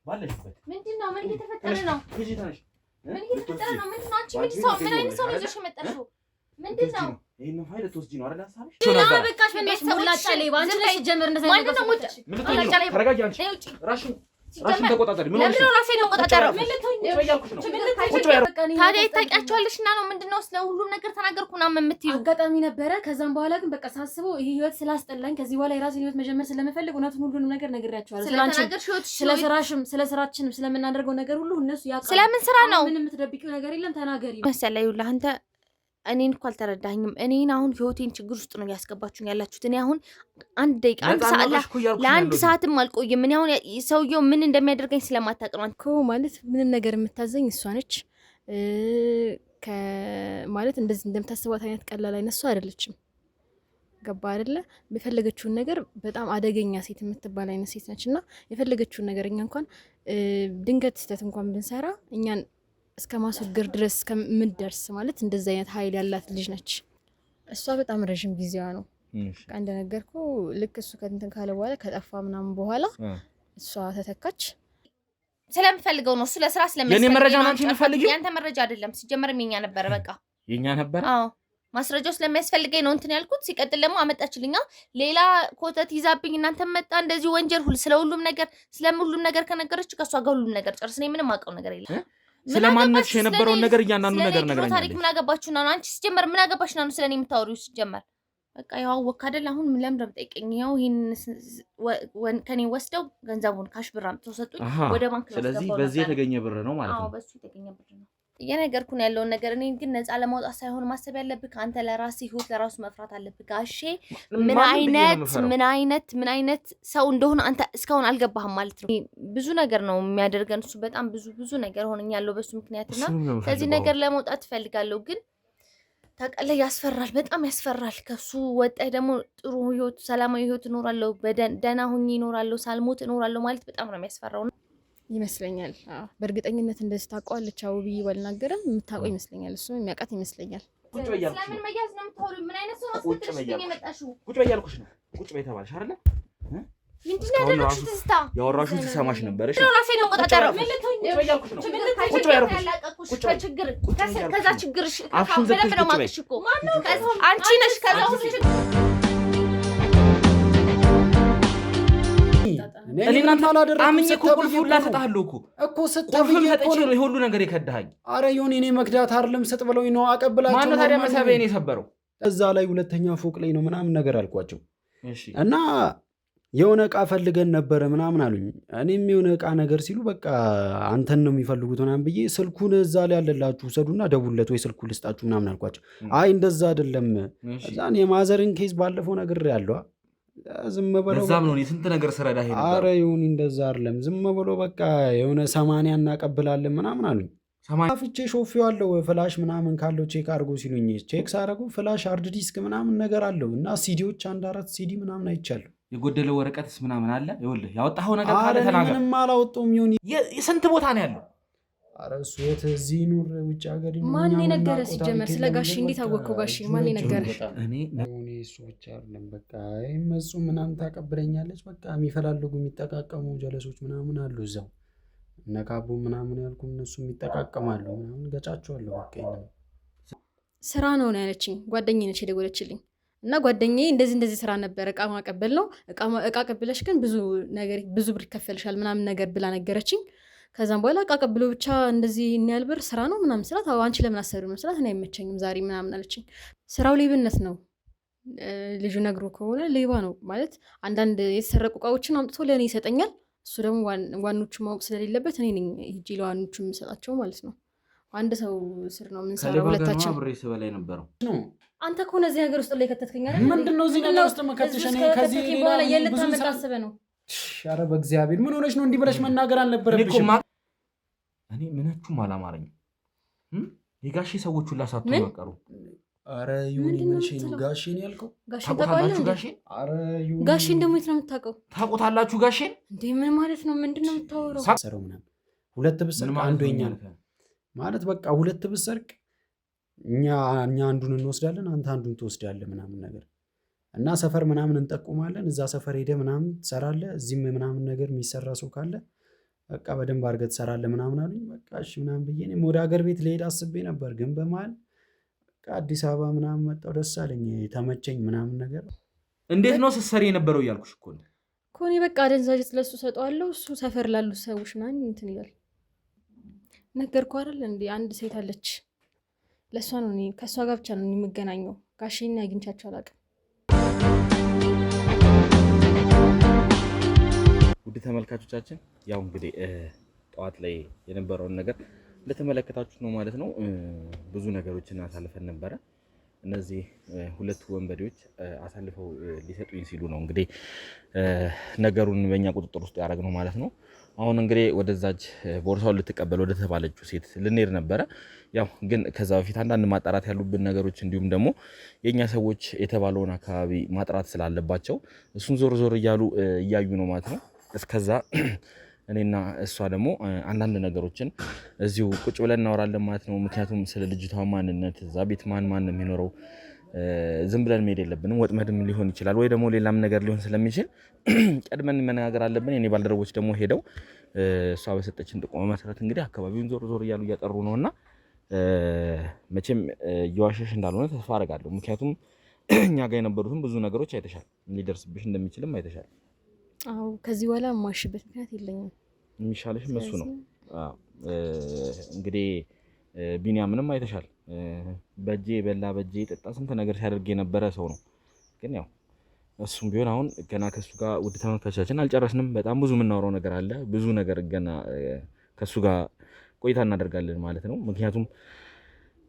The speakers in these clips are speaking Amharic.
ባለሽበት ምንድነው ምን እየተፈጠረ ነው ምን እየተፈጠረ ነው ምንድነው አንቺ ምን አይነት ሰው ነው ይዘሽ የመጣሽው ምንድነው ይሄንን ፋይል ተወስጂ ነው አይደል ሐሳብሽ በቃሽ ምን ሰውላጫ ላይ ባንቺ ላይ ጀመር እንደዛ ነው ምን ተረጋጊ አንቺ ራሽን ተቆጣጣሪ ምን ሆነሽ? ለምን ራሴ ነው ቆጣጣሪ? ምን ያልኩሽ ነው? ታዲያ ታውቂያቸዋለሽና ነው ምንድነው ስለ ሁሉም ነገር ተናገርኩና የምትይው አጋጣሚ ነበረ። ከዛም በኋላ ግን በቃ ሳስበው ይሄ ህይወት ስላስጠላኝ ከዚህ በኋላ የራሴን ህይወት መጀመር ስለምፈልግ እውነቱን ሁሉንም ነገር ነግሬያቸዋለሁ። ስለ ስራችንም ስለምናደርገው ነገር ሁሉ እነሱ ያውቃሉ። ስለምን ስራ ነው? ምንም የምትደብቂው ነገር የለም ተናገሪ። መሰለኝ ይኸውልህ አንተ እኔን እኮ አልተረዳኝም። እኔን አሁን ህይወቴን ችግር ውስጥ ነው ያስገባችሁኝ ያላችሁት። እኔ አሁን አንድ ደቂቃ አንድ ሰዓት ለአንድ ሰዓትም አልቆይም። እኔ አሁን ሰውየው ምን እንደሚያደርገኝ ስለማታውቅ ነው እኮ ማለት ምንም ነገር የምታዘኝ እሷ ነች። ማለት እንደዚህ እንደምታስባት አይነት ቀላል አይነት እሷ አይደለችም። ገባ አይደለ? የፈለገችውን ነገር በጣም አደገኛ ሴት የምትባል አይነት ሴት ነችና የፈለገችውን ነገር እኛ እንኳን ድንገት ስህተት እንኳን ብንሰራ እኛን እስከ ማስወገድ ድረስ ከምትደርስ ማለት እንደዛ አይነት ኃይል ያላት ልጅ ነች። እሷ በጣም ረጅም ጊዜዋ ነው። አንድ ነገርኩ ልክ እሱ ከእንትን ካለ በኋላ ከጠፋ ምናምን በኋላ እሷ ተተካች። ስለምፈልገው ነው ስለ ስራ ስለምፈልግ የኔ መረጃ አንቺ የምፈልጊው ያንተ መረጃ አይደለም። ሲጀመርም የኛ ነበር በቃ የኛ ነበር። አዎ ማስረጃው ስለሚያስፈልገኝ ነው እንትን ያልኩት። ሲቀጥል ደግሞ አመጣችልኛ ሌላ ኮተት ይዛብኝ እናንተ መጣ እንደዚህ ወንጀል ሁሉ ስለሁሉም ነገር ከነገረች ከሷ ጋር ሁሉም ነገር ጨርስ። እኔ ምንም አውቀው ነገር የለም። ስለማንነትሽ የነበረውን ነገር እያንዳንዱ ነገር ነገርኝ። ታሪክ ምን አገባችሁና ነው አንቺ ሲጀመር ምን አገባሽና ነው ስለኔ የምታወሪው? ሲጀመር በቃ ያው ወካ አይደል አሁን ለምን ደምጠይቀኝ ያው ይሄን ከኔ ወስደው ገንዘቡን ካሽ ብር አምጥተው ሰጡኝ ወደ ባንክ ነው። ስለዚህ በዚህ የተገኘ ብር ነው ማለት ነው። አዎ በሱ የተገኘ ብር ነው። የነገርኩን ያለውን ነገር እኔ ግን ነፃ ለማውጣት ሳይሆን ማሰብ ያለብህ አንተ ለራስህ ህይወት ለራሱ መፍራት አለብህ። ጋሼ ምን አይነት ሰው እንደሆነ አንተ እስካሁን አልገባህም ማለት ነው። ብዙ ነገር ነው የሚያደርገን እሱ በጣም ብዙ ነገር ሆነኛለሁ በሱ ምክንያትና ከዚህ ነገር ለማውጣት ፈልጋለሁ። ግን ታውቃለህ ያስፈራል፣ በጣም ያስፈራል። ከሱ ወጣህ ደግሞ ጥሩ ህይወት ሰላማዊ ህይወት እኖራለሁ በደህና ሆኜ እኖራለሁ ሳልሞት እኖራለሁ ማለት በጣም ነው የሚያስፈራው ይመስለኛል። በእርግጠኝነት እንደዚህ ታውቀዋለች። አው ብዬ ባልናገርም የምታውቀው ይመስለኛል። እሱ የሚያውቃት ይመስለኛል። ቁጭ በያልኩሽ ስለምን መያዝ ነው የምታወሪው? ምን አይነት ሰው አስፈልግሽ የመጣሽው? ቁጭ በያልኩሽ ነው። ቁጭ በይ ተባልሽ አይደለ? ምንድን ነው ያደረግሽው? ትስታ ያወራሽው ትሰማሽ ነበር። እሺ ራሴ ነው ቆጣጠረው። ቁጭ በያልኩሽ ነው። ቁጭ በያልኩሽ ከችግር ከዛ ችግርሽ በደንብ ነው የማውቅሽ እኮ አንቺ ነሽ ከዛ ሁሉ እኔ እናንተ አላደረኩም። ቁልፍ ሁላ ሰጣለሁ እኮ ስትብዬ እኮ ነው ሁሉ ነገር የከዳኸኝ። አረ ይሁን እኔ መክዳት አይደለም ስጥ ብለውኝ ነው አቀብላቸው። ማነው ታዲያ መሳቢያዬን የሰበረው? እዛ ላይ ሁለተኛ ፎቅ ላይ ነው ምናምን ነገር አልኳቸው። እሺ እና የሆነ እቃ ፈልገን ነበረ ምናምን አሉኝ። እኔም የሆነ እቃ ነገር ሲሉ በቃ አንተን ነው የሚፈልጉት ምናምን ብዬ ስልኩን እዛ ላይ ያለላችሁ ውሰዱና ደውለት ወይ ስልኩን ልስጣችሁ ምናምን አልኳቸው። አይ እንደዛ አይደለም እዛን የማዘርን ኬዝ ባለፈው ነገር ያለው ዝም ብለው እዛም ነው ስንት ነገር ስረዳህ ነበር። አረ ይሁን እንደዛ አይደለም ዝም ብሎ በቃ የሆነ 80 እናቀብላለን ምናምን አሉኝ። 80 ፍቼ ሾፌዋለሁ ፍላሽ ምናምን ካለው ቼክ አድርጎ ሲሉኝ ቼክ ሳደርገው ፍላሽ ሃርድ ዲስክ ምናምን ነገር አለው እና ሲዲዎች 1-4 ሲዲ ምናምን አይቻለሁ። የጎደለው ወረቀትስ ምናምን አለ? ይኸውልህ ያወጣኸው ነገር ካለ ተናገር። ምንም አላወጣሁም። ይሁን ስንት ቦታ ነው ያለው? አረ እሱ እዚህ ኑር ውጭ ሀገር ማን የነገረህ? ሲጀመር ስለ ጋሼ እንዴት አወቅኸው? ጋሼ ማን የነገረህ? እኔ እሱ ብቻ አይደለም በቃ መጹ ምናምን ታቀብለኛለች። በቃ የሚፈላለጉ የሚጠቃቀሙ ጀለሶች ምናምን አሉ እዛው እነ ካቦ ምናምን ያልኩ እነሱ የሚጠቃቀማሉ ምናምን ገጫቸዋለሁ። በቃ ስራ ነው ያለችኝ ጓደኛዬ ነች የደወለችልኝ እና ጓደኛዬ እንደዚህ ስራ ነበር እቃ ማቀበል ነው እቃ ቀብለሽ ግን ብዙ ብር ይከፈልሻል ምናምን ነገር ብላ ነገረችኝ። ከዛም በኋላ እቃ ቀብሎ ብቻ እንደዚህ እንያል ብር ስራ ነው ምናምን ስላት አንቺ ለምን አሰሩ ነው ስላት እኔ አይመቸኝም ዛሬ ምናምን አለችኝ። ስራው ሌብነት ነው ልጁ ነግሮ ከሆነ ሌባ ነው ማለት አንዳንድ የተሰረቁ እቃዎችን አምጥቶ ለእኔ ይሰጠኛል። እሱ ደግሞ ዋኖቹ ማወቅ ስለሌለበት እኔ ነኝ ሂጂ ለዋኖቹ የምሰጣቸው ማለት ነው። አንድ ሰው ስር ነው የምንሰራው ሁለታችን። ብሬ ስበላይ ነበረው አንተ ከሆነ እዚህ ነገር ውስጥ ላይ ከተትከኝ አይደል? ምንድነው እዚህ ነገር ውስጥ መከተሽ? እኔ ከዚህ በኋላ የልታመጣ አስበህ ነው? ኧረ በእግዚአብሔር ምን ሆነሽ ነው? እንዲህ ብለሽ መናገር አልነበረብሽም። እኔ ምናችሁም አላማረኝም። የጋሼ ሰዎች ሁላ ሳትሆኑ መቀሩ። ኧረ ይሁን ምንሽ ነው ጋሼን ያልከው? ታውቁታላችሁ ጋሼን? ኧረ ይሁን ጋሼን ደግሞ የት ነው የምታውቀው? ታውቁታላችሁ ጋሼን? እንዴ ምን ማለት ነው? ምንድነው የምታወራው? ሰረው ምናምን ሁለት ብሰርቅ አንዱ የኛ ማለት በቃ ሁለት ብሰርቅ እኛ አንዱን እንወስዳለን አንተ አንዱን ትወስዳለህ ምናምን ነገር እና ሰፈር ምናምን እንጠቁማለን። እዛ ሰፈር ሄደ ምናምን ትሰራለህ። እዚህም ምናምን ነገር የሚሰራ ሰው ካለ በቃ በደንብ አድርገህ ትሰራለህ ምናምን አሉኝ። በቃ እሺ ምናምን ብዬ እኔም ወደ ሀገር ቤት ልሄድ አስቤ ነበር። ግን በመሀል በቃ አዲስ አበባ ምናምን መጣሁ። ደስ አለኝ፣ ተመቸኝ ምናምን ነገር። እንዴት ነው ስትሰሪ የነበረው እያልኩሽ እኮ ነው። እኔ በቃ አደንዛዥ ስለሱ ሰጠዋለሁ። እሱ ሰፈር ላሉ ሰዎች ምናምን እንትን ይላል። ነገርኩህ አይደል እንዴ? አንድ ሴት አለች፣ ለእሷ ነው እኔ ከእሷ ጋር ብቻ ነው የምገናኘው። ጋሼን አግኝቻቸው አላውቅም። ውድ ተመልካቾቻችን ያው እንግዲህ ጠዋት ላይ የነበረውን ነገር እንደተመለከታችሁት ነው ማለት ነው። ብዙ ነገሮችን አሳልፈን ነበረ። እነዚህ ሁለት ወንበዴዎች አሳልፈው ሊሰጡኝ ሲሉ ነው እንግዲህ ነገሩን በእኛ ቁጥጥር ውስጥ ያደረግነው ማለት ነው። አሁን እንግዲህ ወደዛች ቦርሳውን ልትቀበል ወደ ተባለችው ሴት ልንሄድ ነበረ። ያው ግን ከዛ በፊት አንዳንድ ማጣራት ያሉብን ነገሮች እንዲሁም ደግሞ የኛ ሰዎች የተባለውን አካባቢ ማጥራት ስላለባቸው እሱን ዞር ዞር እያሉ እያዩ ነው ማለት ነው። እስከዛ እኔና እሷ ደግሞ አንዳንድ ነገሮችን እዚሁ ቁጭ ብለን እናወራለን ማለት ነው። ምክንያቱም ስለ ልጅቷ ማንነት፣ እዛ ቤት ማን ነው የሚኖረው ዝም ብለን መሄድ የለብንም። ወጥመድም ሊሆን ይችላል ወይ ደግሞ ሌላም ነገር ሊሆን ስለሚችል ቀድመን መነጋገር አለብን። የኔ ባልደረቦች ደግሞ ሄደው እሷ በሰጠችን ጥቆማ መሰረት እንግዲህ አካባቢውን ዞር ዞር እያሉ እያጠሩ ነውና መቼም እየዋሸሽ እንዳልሆነ ተስፋ አደርጋለሁ። ምክንያቱም እኛ ጋር የነበሩትን ብዙ ነገሮች አይተሻል፣ ሊደርስብሽ እንደሚችልም አይተሻል። አዎ ከዚህ በኋላ የማሽበት ምክንያት የለኝም። የሚሻልሽም እሱ ነው። እንግዲህ ቢኒያምንም አይተሻል። በእጄ በላ በእጄ ጠጣ ስንት ነገር ሲያደርግ የነበረ ሰው ነው። ግን ያው እሱም ቢሆን አሁን ገና ከሱ ጋር ውድ ተመልካቾቻችን አልጨረስንም። በጣም ብዙ የምናወራው ነገር አለ። ብዙ ነገር ገና ከሱ ጋር ቆይታ እናደርጋለን ማለት ነው። ምክንያቱም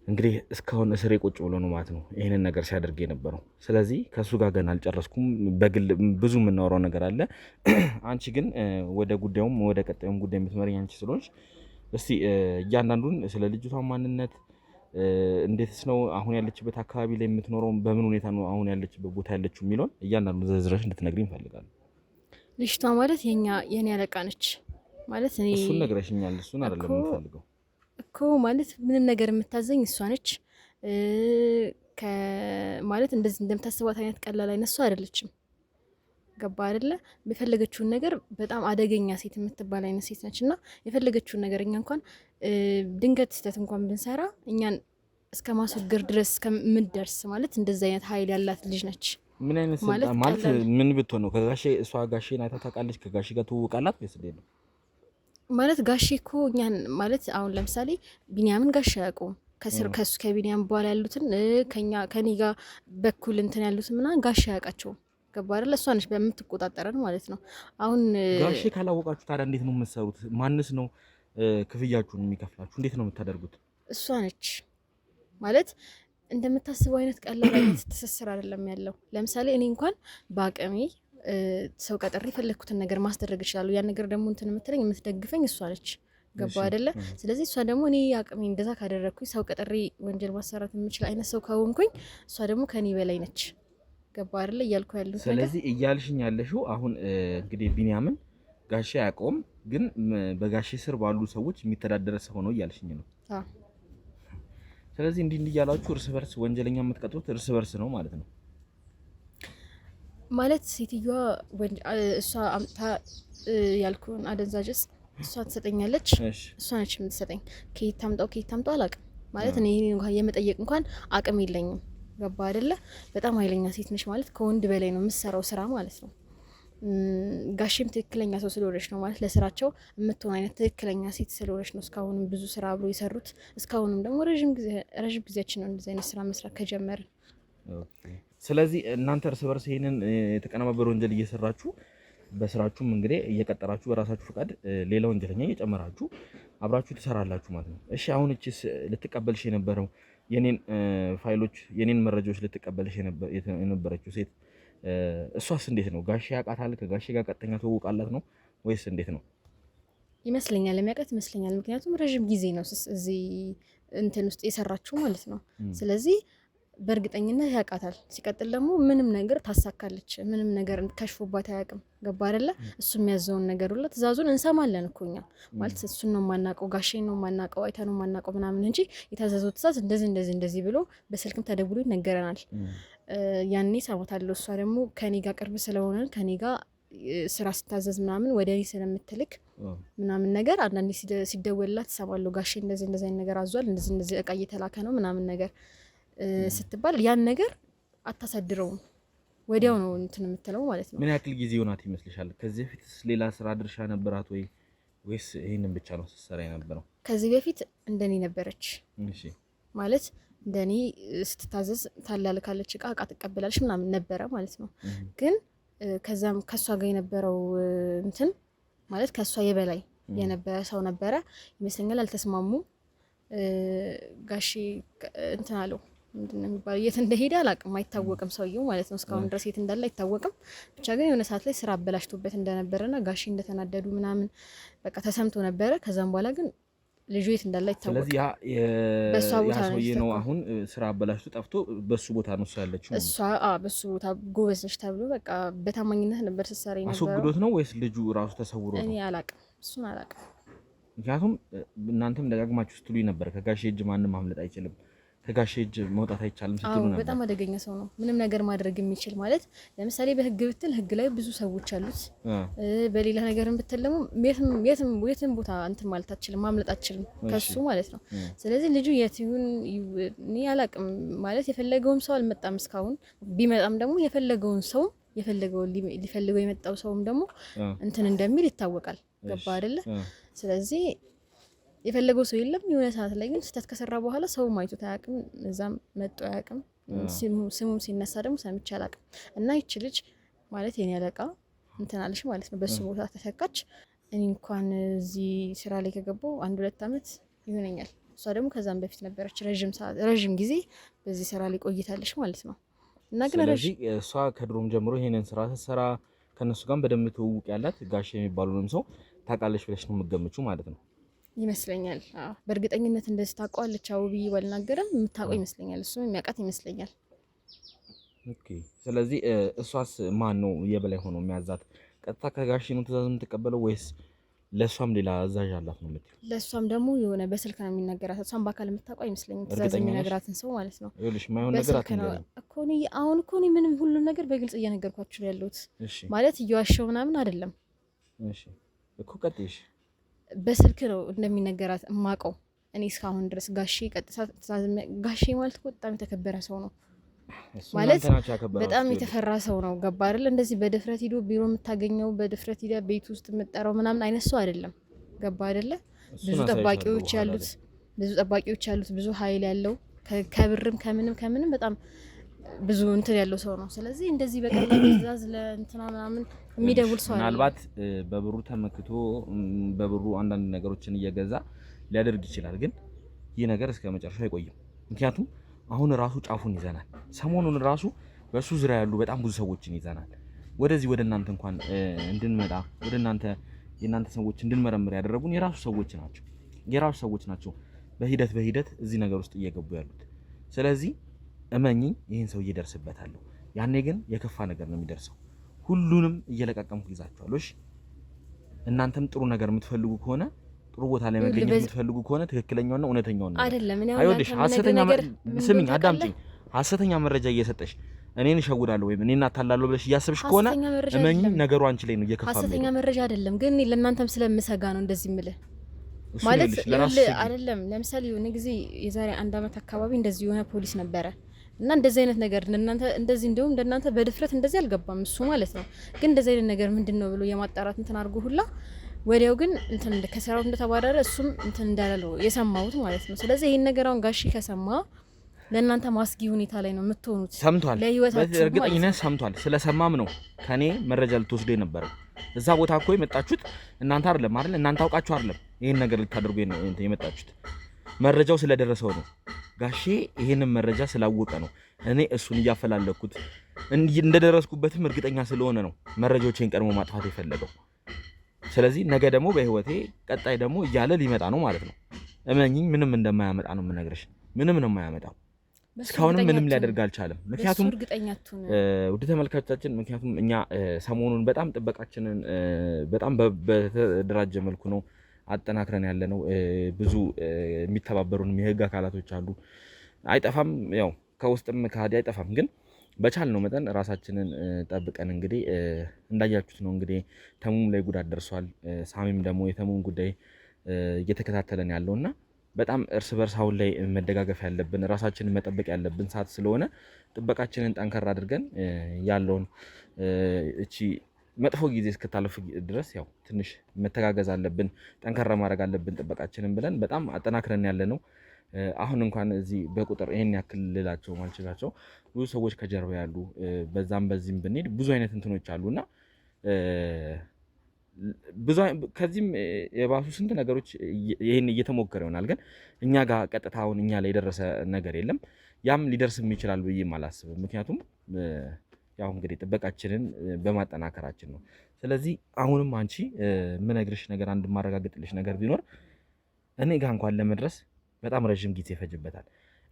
እንግዲህ እስካሁን እስሬ ቁጭ ብሎ ነው ማለት ነው ይህንን ነገር ሲያደርግ የነበረው። ስለዚህ ከሱ ጋር ገና አልጨረስኩም። በግል ብዙ የምናወራው ነገር አለ። አንቺ ግን ወደ ጉዳዩም ወደ ቀጣዩም ጉዳይ የምትመሪኝ አንቺ ስለሆንሽ እስቲ እያንዳንዱን ስለ ልጅቷ ማንነት፣ እንዴትስ ነው አሁን ያለችበት አካባቢ ላይ የምትኖረው፣ በምን ሁኔታ ነው አሁን ያለችበት ቦታ ያለችው የሚለውን እያንዳንዱ ዘርዝረሽ እንድትነግሪኝ እፈልጋለሁ። ልጅቷ ማለት የኔ አለቃ ነች ማለት እኔ እሱን ነግረሽኛል። እሱን አይደለም የምፈልገው እኮ ማለት ምንም ነገር የምታዘኝ እሷ ነች። ማለት እንደዚህ እንደምታስባት አይነት ቀላል አይነት እሷ አይደለችም። ገባ አይደለ? የፈለገችውን ነገር በጣም አደገኛ ሴት የምትባል አይነት ሴት ነች። እና የፈለገችውን ነገር እኛ እንኳን ድንገት ስህተት እንኳን ብንሰራ እኛን እስከ ማስወገድ ድረስ ከምትደርስ ማለት እንደዚህ አይነት ኃይል ያላት ልጅ ነች። ምን አይነት ማለት ምን ብትሆን ነው? ከጋሼ እሷ ጋሼን አይታ ታውቃለች? ከጋሼ ጋር ትውውቃላት ወይስ እንዴት ነው? ማለት ጋሼ እኮ እኛን ማለት አሁን ለምሳሌ ቢኒያምን ጋሼ አያውቁም። ከሱ ከቢኒያም በኋላ ያሉትን ከኔ ጋር በኩል እንትን ያሉትን ምናምን ጋሼ አያውቃቸውም። ገባ አይደለ? እሷ ነች በምትቆጣጠረን ማለት ነው። አሁን ጋሼ ካላወቃችሁ ታዲያ እንዴት ነው የምትሰሩት? ማንስ ነው ክፍያችሁን የሚከፍላችሁ? እንዴት ነው የምታደርጉት? እሷ ነች ማለት እንደምታስበው አይነት ቀላል አይነት ትስስር አይደለም ያለው። ለምሳሌ እኔ እንኳን በአቅሜ ሰው ቀጥሬ የፈለግኩትን ነገር ማስደረግ ይችላሉ። ያን ነገር ደግሞ እንትን የምትለኝ የምትደግፈኝ እሷ ነች። ገባ አይደለ? ስለዚህ እሷ ደግሞ እኔ አቅሜ እንደዛ ካደረግኩኝ ሰው ቀጥሬ ወንጀል ማሰራት የምችል አይነት ሰው ከሆንኩኝ እሷ ደግሞ ከኔ በላይ ነች። ገባ አይደለ? እያልኩ ያሉት ነገር ስለዚህ እያልሽኝ ያለሽው አሁን እንግዲህ ቢኒያምን ጋሼ አያውቀውም፣ ግን በጋሼ ስር ባሉ ሰዎች የሚተዳደረ ሰው ነው እያልሽኝ ነው። ስለዚህ እንዲህ እያላችሁ እርስ በርስ ወንጀለኛ የምትቀጥሩት እርስ በርስ ነው ማለት ነው። ማለት ሴትዮዋ እሷ አምጥታ ያልኩን አደንዛዥ እሷ ትሰጠኛለች። እሷ ነች የምትሰጠኝ። ከየት ታምጣው አላውቅም። ማለት እኔ የመጠየቅ እንኳን አቅም የለኝም። ገባ አይደለ? በጣም ኃይለኛ ሴት ነች ማለት ከወንድ በላይ ነው የምትሰራው ስራ ማለት ነው። ጋሼም ትክክለኛ ሰው ስለሆነች ነው ማለት ለስራቸው የምትሆን አይነት ትክክለኛ ሴት ስለሆነች ነው እስካሁንም ብዙ ስራ አብሮ የሰሩት። እስካሁንም ደግሞ ረዥም ጊዜያችን ነው እንደዚህ አይነት ስራ መስራት ከጀመርን። ስለዚህ እናንተ እርስ በርስ ይሄንን የተቀነባበረ ወንጀል እየሰራችሁ በስራችሁም እንግዲህ እየቀጠራችሁ በራሳችሁ ፈቃድ ሌላ ወንጀለኛ እየጨመራችሁ አብራችሁ ትሰራላችሁ ማለት ነው። እሺ አሁን እቺስ ልትቀበልሽ የነበረው የኔን ፋይሎች የኔን መረጃዎች ልትቀበልሽ የነበረችው ሴት እሷስ እንዴት ነው? ጋሼ ያውቃታል? ከጋሼ ጋር ቀጥተኛ ትውውቃላት ነው ወይስ እንዴት ነው? ይመስለኛል የሚያውቃት ይመስለኛል። ምክንያቱም ረዥም ጊዜ ነው እዚህ እንትን ውስጥ የሰራችው ማለት ነው። ስለዚህ በእርግጠኝነት ያውቃታል። ሲቀጥል ደግሞ ምንም ነገር ታሳካለች። ምንም ነገር ከሽፎባት አያውቅም። ገባ አይደለ? እሱ የሚያዘውን ነገር ሁላ ትእዛዙን እንሰማለን እኮ እኛ ማለት እሱን ነው የማናውቀው፣ ጋሼን ነው የማናውቀው፣ አይታ ነው የማናውቀው ምናምን እንጂ የታዘዘው ትእዛዝ እንደዚህ ብሎ በስልክም ተደውሎ ይነገረናል። ያኔ ሰማታለሁ። እሷ ደግሞ ከኔ ጋር ቅርብ ስለሆነ ከኔ ጋር ስራ ስታዘዝ ምናምን ወደ እኔ ስለምትልክ ምናምን ነገር አንዳንዴ ሲደወልላት ትሰማለሁ። ጋሼ እንደዚህ እንደዚህ አይነት ነገር አዟል፣ እንደዚህ እንደዚህ እቃ እየተላከ ነው ምናምን ነገር ስትባል ያን ነገር አታሳድረውም፣ ወዲያው ነው እንትን የምትለው ማለት ነው። ምን ያክል ጊዜ ሆናት ይመስልሻል? ከዚህ በፊት ሌላ ስራ ድርሻ ነበራት ወይስ ይሄንን ብቻ ነው ስትሰራ የነበረው? ከዚህ በፊት እንደኔ ነበረች። እሺ ማለት እንደኔ ስትታዘዝ ታላልካለች፣ እቃ ትቀበላለች ምናምን ነበረ ማለት ነው። ግን ከዛም ከሷ ጋር የነበረው እንትን ማለት ከሷ የበላይ የነበረ ሰው ነበረ ይመስለኛል። አልተስማሙ። ጋሼ እንትን አለው ምንድነው የሚባለው፣ የት እንደሄደ አላውቅም፣ አይታወቅም ሰውየው ማለት ነው። እስካሁን ድረስ የት እንዳለ አይታወቅም። ብቻ ግን የሆነ ሰዓት ላይ ስራ አበላሽቶበት እንደነበረና ጋሼ እንደተናደዱ ምናምን በቃ ተሰምቶ ነበረ። ከዛም በኋላ ግን ልጁ የት እንዳለ አይታወቅም። ስለዚህ በሷ ቦታ ነው አሁን ስራ አበላሽቶ ጠፍቶ በሱ ቦታ ነው ያለችው። እሷ በሱ ቦታ ጎበዝ ነች ተብሎ በቃ በታማኝነት ነበር ስትሰራ ነበር። አስወግዶት ነው ወይስ ልጁ ራሱ ተሰውሮ ነው? እኔ አላውቅም፣ እሱን አላውቅም። ምክንያቱም እናንተም ደጋግማችሁ ስትሉኝ ነበር ከጋሼ እጅ ማንም ማምለጥ አይችልም፣ ከጋሼ እጅ መውጣት አይቻልም ስትሉ ነበር። በጣም አደገኛ ሰው ነው። ምንም ነገር ማድረግ የሚችል ማለት ለምሳሌ በህግ ብትል ህግ ላይ ብዙ ሰዎች አሉት። በሌላ ነገር ብትል ደግሞ የትም ቦታ እንትን ማለት አትችልም፣ ማምለጥ አትችልም ከሱ ማለት ነው። ስለዚህ ልጁ የት ይሁን እኔ አላውቅም። ማለት የፈለገውም ሰው አልመጣም እስካሁን። ቢመጣም ደግሞ የፈለገውን ሰው ሊፈልገው የመጣው ሰውም ደግሞ እንትን እንደሚል ይታወቃል። ገባ አይደለ? ስለዚህ የፈለገው ሰው የለም። የሆነ ሰዓት ላይ ግን ስህተት ከሰራ በኋላ ሰው ማይቶ አያውቅም፣ እዛም መጥቶ አያውቅም። ስሙም ሲነሳ ደግሞ ሰምቼ አላውቅም። እና ይቺ ልጅ ማለት የኔ አለቃ እንትን አለሽ ማለት ነው፣ በሱ ቦታ ተተካች። እኔ እንኳን እዚህ ስራ ላይ ከገባሁ 1-2 አመት ይሆነኛል። እሷ ደግሞ ከዛም በፊት ነበረች፣ ረዥም ጊዜ በዚህ ስራ ላይ ቆይታለች ማለት ነው። እና ግን ስለዚህ እሷ ከድሮም ጀምሮ ይሄንን ስራ ስትሰራ ከነሱ ጋር በደንብ ትውውቅ ያላት ጋሼ የሚባሉንም ሰው ታውቃለች ብለሽ ነው የምትገምቹ ማለት ነው? ይመስለኛል። በእርግጠኝነት እንደዚህ ታውቀዋለች። ብዬ ባልናገርም የምታውቀው ይመስለኛል፣ እሱም የሚያውቃት ይመስለኛል። ኦኬ። ስለዚህ እሷስ ማን ነው የበላይ ሆኖ የሚያዛት? ቀጥታ ከጋሼ ነው ትእዛዝ የምትቀበለው ወይስ ለእሷም ሌላ አዛዥ አላት ነው የምትለው? ለእሷም ደግሞ የሆነ በስልክ ነው የሚነገራት። እሷም በአካል የምታውቀው አይመስለኝም፣ ትእዛዝ የሚነግራትን ሰው ማለት ነው። ይኸውልሽ የማይሆን ነገር አትንገሪኝ እኮ አሁን እኮ እኔ ምንም ሁሉን ነገር በግልጽ እየነገርኳችሁ ነው ያለሁት። ማለት እየዋሸው ምናምን አይደለም። እሺ እኮ ቀጥይሽ። በስልክ ነው እንደሚነገራት የማውቀው እኔ እስካሁን ድረስ። ጋሼ ቀጥታ ትእዛዝ ጋሼ ማለት እኮ በጣም የተከበረ ሰው ነው ማለት በጣም የተፈራ ሰው ነው። ገባ አይደል? እንደዚህ በድፍረት ሂዶ ቢሮ የምታገኘው በድፍረት ሂዶ ቤት ውስጥ የምትጠራው ምናምን አይነት ሰው አይደለም። ገባ አይደለ? ብዙ ጠባቂዎች ያሉት ብዙ ኃይል ያለው ከብርም ከምንም በጣም ብዙ እንትን ያለው ሰው ነው። ስለዚህ እንደዚህ በቀላሉ ትእዛዝ ለእንትና ምናምን የሚደውል ሰው አይደለም። ምናልባት በብሩ ተመክቶ በብሩ አንዳንድ ነገሮችን እየገዛ ሊያደርግ ይችላል። ግን ይህ ነገር እስከ መጨረሻው አይቆይም። ምክንያቱም አሁን ራሱ ጫፉን ይዘናል። ሰሞኑን ራሱ በሱ ዙሪያ ያሉ በጣም ብዙ ሰዎችን ይዘናል። ወደዚህ ወደ እናንተ እንኳን እንድንመጣ ወደ የእናንተ ሰዎች እንድንመረምር ያደረጉን የራሱ ሰዎች ናቸው። በሂደት እዚህ ነገር ውስጥ እየገቡ ያሉት። ስለዚህ እመኚኝ ይህን ሰው እየደርስበታለሁ። ያኔ ግን የከፋ ነገር ነው የሚደርሰው። ሁሉንም እየለቃቀምኩ ይዛችኋለሁ። እሺ እናንተም ጥሩ ነገር የምትፈልጉ ከሆነ ጥሩ ቦታ ላይ መገኘት የምትፈልጉ ከሆነ ትክክለኛውና እውነተኛውን ነው አይደለም። አይወድሽ ስሚኝ፣ አዳምጪኝ። ሐሰተኛ መረጃ እየሰጠሽ እኔን እሸውዳለሁ ወይም እኔን አታላለሁ ብለሽ እያሰብሽ ከሆነ እመኚኝ ነገሩ አንቺ ላይ ነው እየከፋ። ሐሰተኛ መረጃ አይደለም፣ ግን ለእናንተም ስለምሰጋ ነው እንደዚህ የምልህ ማለት አይደለም። ለምሳሌ የሆነ ጊዜ የዛሬ 1 አመት አካባቢ እንደዚህ የሆነ ፖሊስ ነበረ እና እንደዚህ አይነት ነገር ለእናንተ እንደዚህ እንደውም እንደናንተ በድፍረት እንደዚህ አልገባም እሱ ማለት ነው። ግን እንደዚህ አይነት ነገር ምንድነው ብሎ የማጣራት እንትን አድርጎ ሁላ ወዲያው ግን እንትን ከሰራው እንደተባረረ እሱም እንትን እንዳለው የሰማሁት ማለት ነው። ስለዚህ ይሄን ነገር አሁን ጋሼ ከሰማ ለእናንተ ማስጊ ሁኔታ ላይ ነው የምትሆኑት። ሰምቷል፣ በእርግጠኝነት ሰምቷል። ስለሰማም ነው ከኔ መረጃ ልትወስዱ የነበረው። እዛ ቦታ እኮ የመጣችሁት እናንተ አይደለም አይደል? እናንተ አውቃችሁ አይደለም ይሄን ነገር ልታደርጉ የመጣችሁት። መረጃው ስለደረሰው ነው። ጋሼ ይሄንን መረጃ ስላወቀ ነው እኔ እሱን እያፈላለኩት እንደደረስኩበትም እርግጠኛ ስለሆነ ነው መረጃዎችን ቀድሞ ማጥፋት የፈለገው። ስለዚህ ነገ ደግሞ በህይወቴ ቀጣይ ደግሞ እያለ ሊመጣ ነው ማለት ነው። እመኚኝ ምንም እንደማያመጣ ነው የምነግርሽ። ምንም ነው የማያመጣው። እስካሁንም ምንም ሊያደርግ አልቻለም። ምክንያቱም ውድ ተመልካቾቻችን፣ ምክንያቱም እኛ ሰሞኑን በጣም ጥበቃችንን በጣም በተደራጀ መልኩ ነው አጠናክረን ያለ ነው። ብዙ የሚተባበሩን የህግ አካላቶች አሉ። አይጠፋም፣ ያው ከውስጥም ከሃዲ አይጠፋም። ግን በቻልነው መጠን ራሳችንን ጠብቀን እንግዲህ እንዳያችሁት ነው እንግዲህ ተሙም ላይ ጉዳት ደርሷል። ሳሚም ደግሞ የተሙን ጉዳይ እየተከታተለን ያለውና በጣም እርስ በርስ አሁን ላይ መደጋገፍ ያለብን ራሳችንን መጠበቅ ያለብን ሰዓት ስለሆነ ጥበቃችንን ጠንከር አድርገን ያለውን እቺ መጥፎ ጊዜ እስክታልፍ ድረስ ያው ትንሽ መተጋገዝ አለብን፣ ጠንከር ማድረግ አለብን ጥበቃችንን ብለን በጣም አጠናክረን ያለ ነው። አሁን እንኳን እዚህ በቁጥር ይሄን ያክል ልላቸው ማልችላቸው ብዙ ሰዎች ከጀርባ ያሉ በዛም በዚህም ብንሄድ ብዙ አይነት እንትኖች አሉና ብዙ ከዚህም የባሱ ስንት ነገሮች ይሄን እየተሞከረ ይሆናል። ግን እኛ ጋር ቀጥታውን እኛ ላይ የደረሰ ነገር የለም። ያም ሊደርስም ይችላል ብዬም አላስብም። ምክንያቱም ያው እንግዲህ ጥበቃችንን በማጠናከራችን ነው። ስለዚህ አሁንም አንቺ ምነግርሽ ነገር አንድ ማረጋግጥልሽ ነገር ቢኖር እኔ ጋር እንኳን ለመድረስ በጣም ረጅም ጊዜ ይፈጅበታል።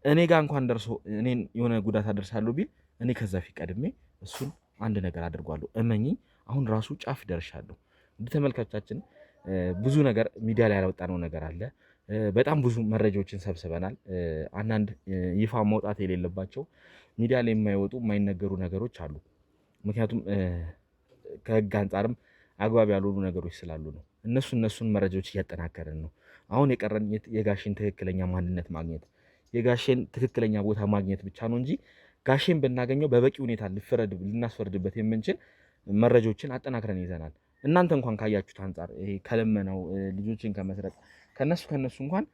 እኔ ጋር እንኳን ደርሶ እኔን የሆነ ጉዳት አደርሳለሁ ቢል እኔ ከዛ ፊት ቀድሜ እሱን አንድ ነገር አድርጓለሁ። እመኚኝ፣ አሁን ራሱ ጫፍ ደርሻለሁ። እንደ ተመልካቾቻችን ብዙ ነገር ሚዲያ ላይ ያላወጣነው ነገር አለ። በጣም ብዙ መረጃዎችን ሰብስበናል። አንዳንድ ይፋ መውጣት የሌለባቸው ሚዲያ ላይ የማይወጡ የማይነገሩ ነገሮች አሉ። ምክንያቱም ከህግ አንጻርም አግባብ ያልሆኑ ነገሮች ስላሉ ነው። እነሱን መረጃዎች እያጠናከርን ነው። አሁን የቀረን የጋሼን ትክክለኛ ማንነት ማግኘት፣ የጋሼን ትክክለኛ ቦታ ማግኘት ብቻ ነው እንጂ ጋሼን ብናገኘው በበቂ ሁኔታ ልናስፈርድበት የምንችል መረጃዎችን አጠናክረን ይዘናል። እናንተ እንኳን ካያችሁት አንጻር ይሄ ከለመነው ልጆችን ከመስረቅ ከነሱ እንኳን